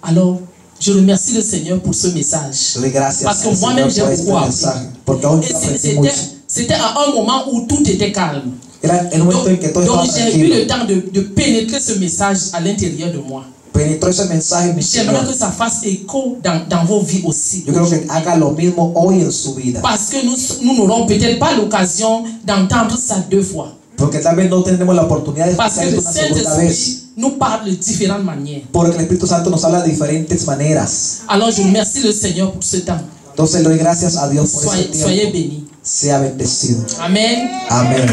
[SPEAKER 1] Alors, je remercie le Seigneur pour ce message.
[SPEAKER 2] Doy gracias
[SPEAKER 1] Parce que
[SPEAKER 2] al
[SPEAKER 1] moi-même,
[SPEAKER 2] Señor por
[SPEAKER 1] j'ai
[SPEAKER 2] este
[SPEAKER 1] beaucoup appris.
[SPEAKER 2] mensaje. Porque hoy
[SPEAKER 1] Et
[SPEAKER 2] aprendí mucho.
[SPEAKER 1] c'était à un moment où tout était calme.
[SPEAKER 2] Era el momento en que todo
[SPEAKER 1] Donc
[SPEAKER 2] estaba
[SPEAKER 1] j'ai eu le
[SPEAKER 2] tranquilo.
[SPEAKER 1] temps de pénétrer ce message à l'intérieur de moi.
[SPEAKER 2] Penetró ese mensaje en mi
[SPEAKER 1] J'aimerais
[SPEAKER 2] Señor.
[SPEAKER 1] que ça fasse écho dans vos vies aussi.
[SPEAKER 2] Yo creo que haga lo mismo hoy en su vida.
[SPEAKER 1] Parce que nous n'aurons peut-être pas l'occasion d'entendre ça deux fois.
[SPEAKER 2] Porque tal vez no tendremos la oportunidad de
[SPEAKER 1] Parce que
[SPEAKER 2] escuchar
[SPEAKER 1] le
[SPEAKER 2] esto una segunda vez.
[SPEAKER 1] Saint-Esprit nous parle de différentes manières.
[SPEAKER 2] Porque el Espíritu Santo nos habla de diferentes maneras.
[SPEAKER 1] Alors je remercie le Seigneur pour ce temps.
[SPEAKER 2] Entonces le doy gracias a Dios por ese
[SPEAKER 1] Soyez
[SPEAKER 2] tiempo.
[SPEAKER 1] bénis.
[SPEAKER 2] Sea bendecido.
[SPEAKER 1] Amen.
[SPEAKER 2] Amén.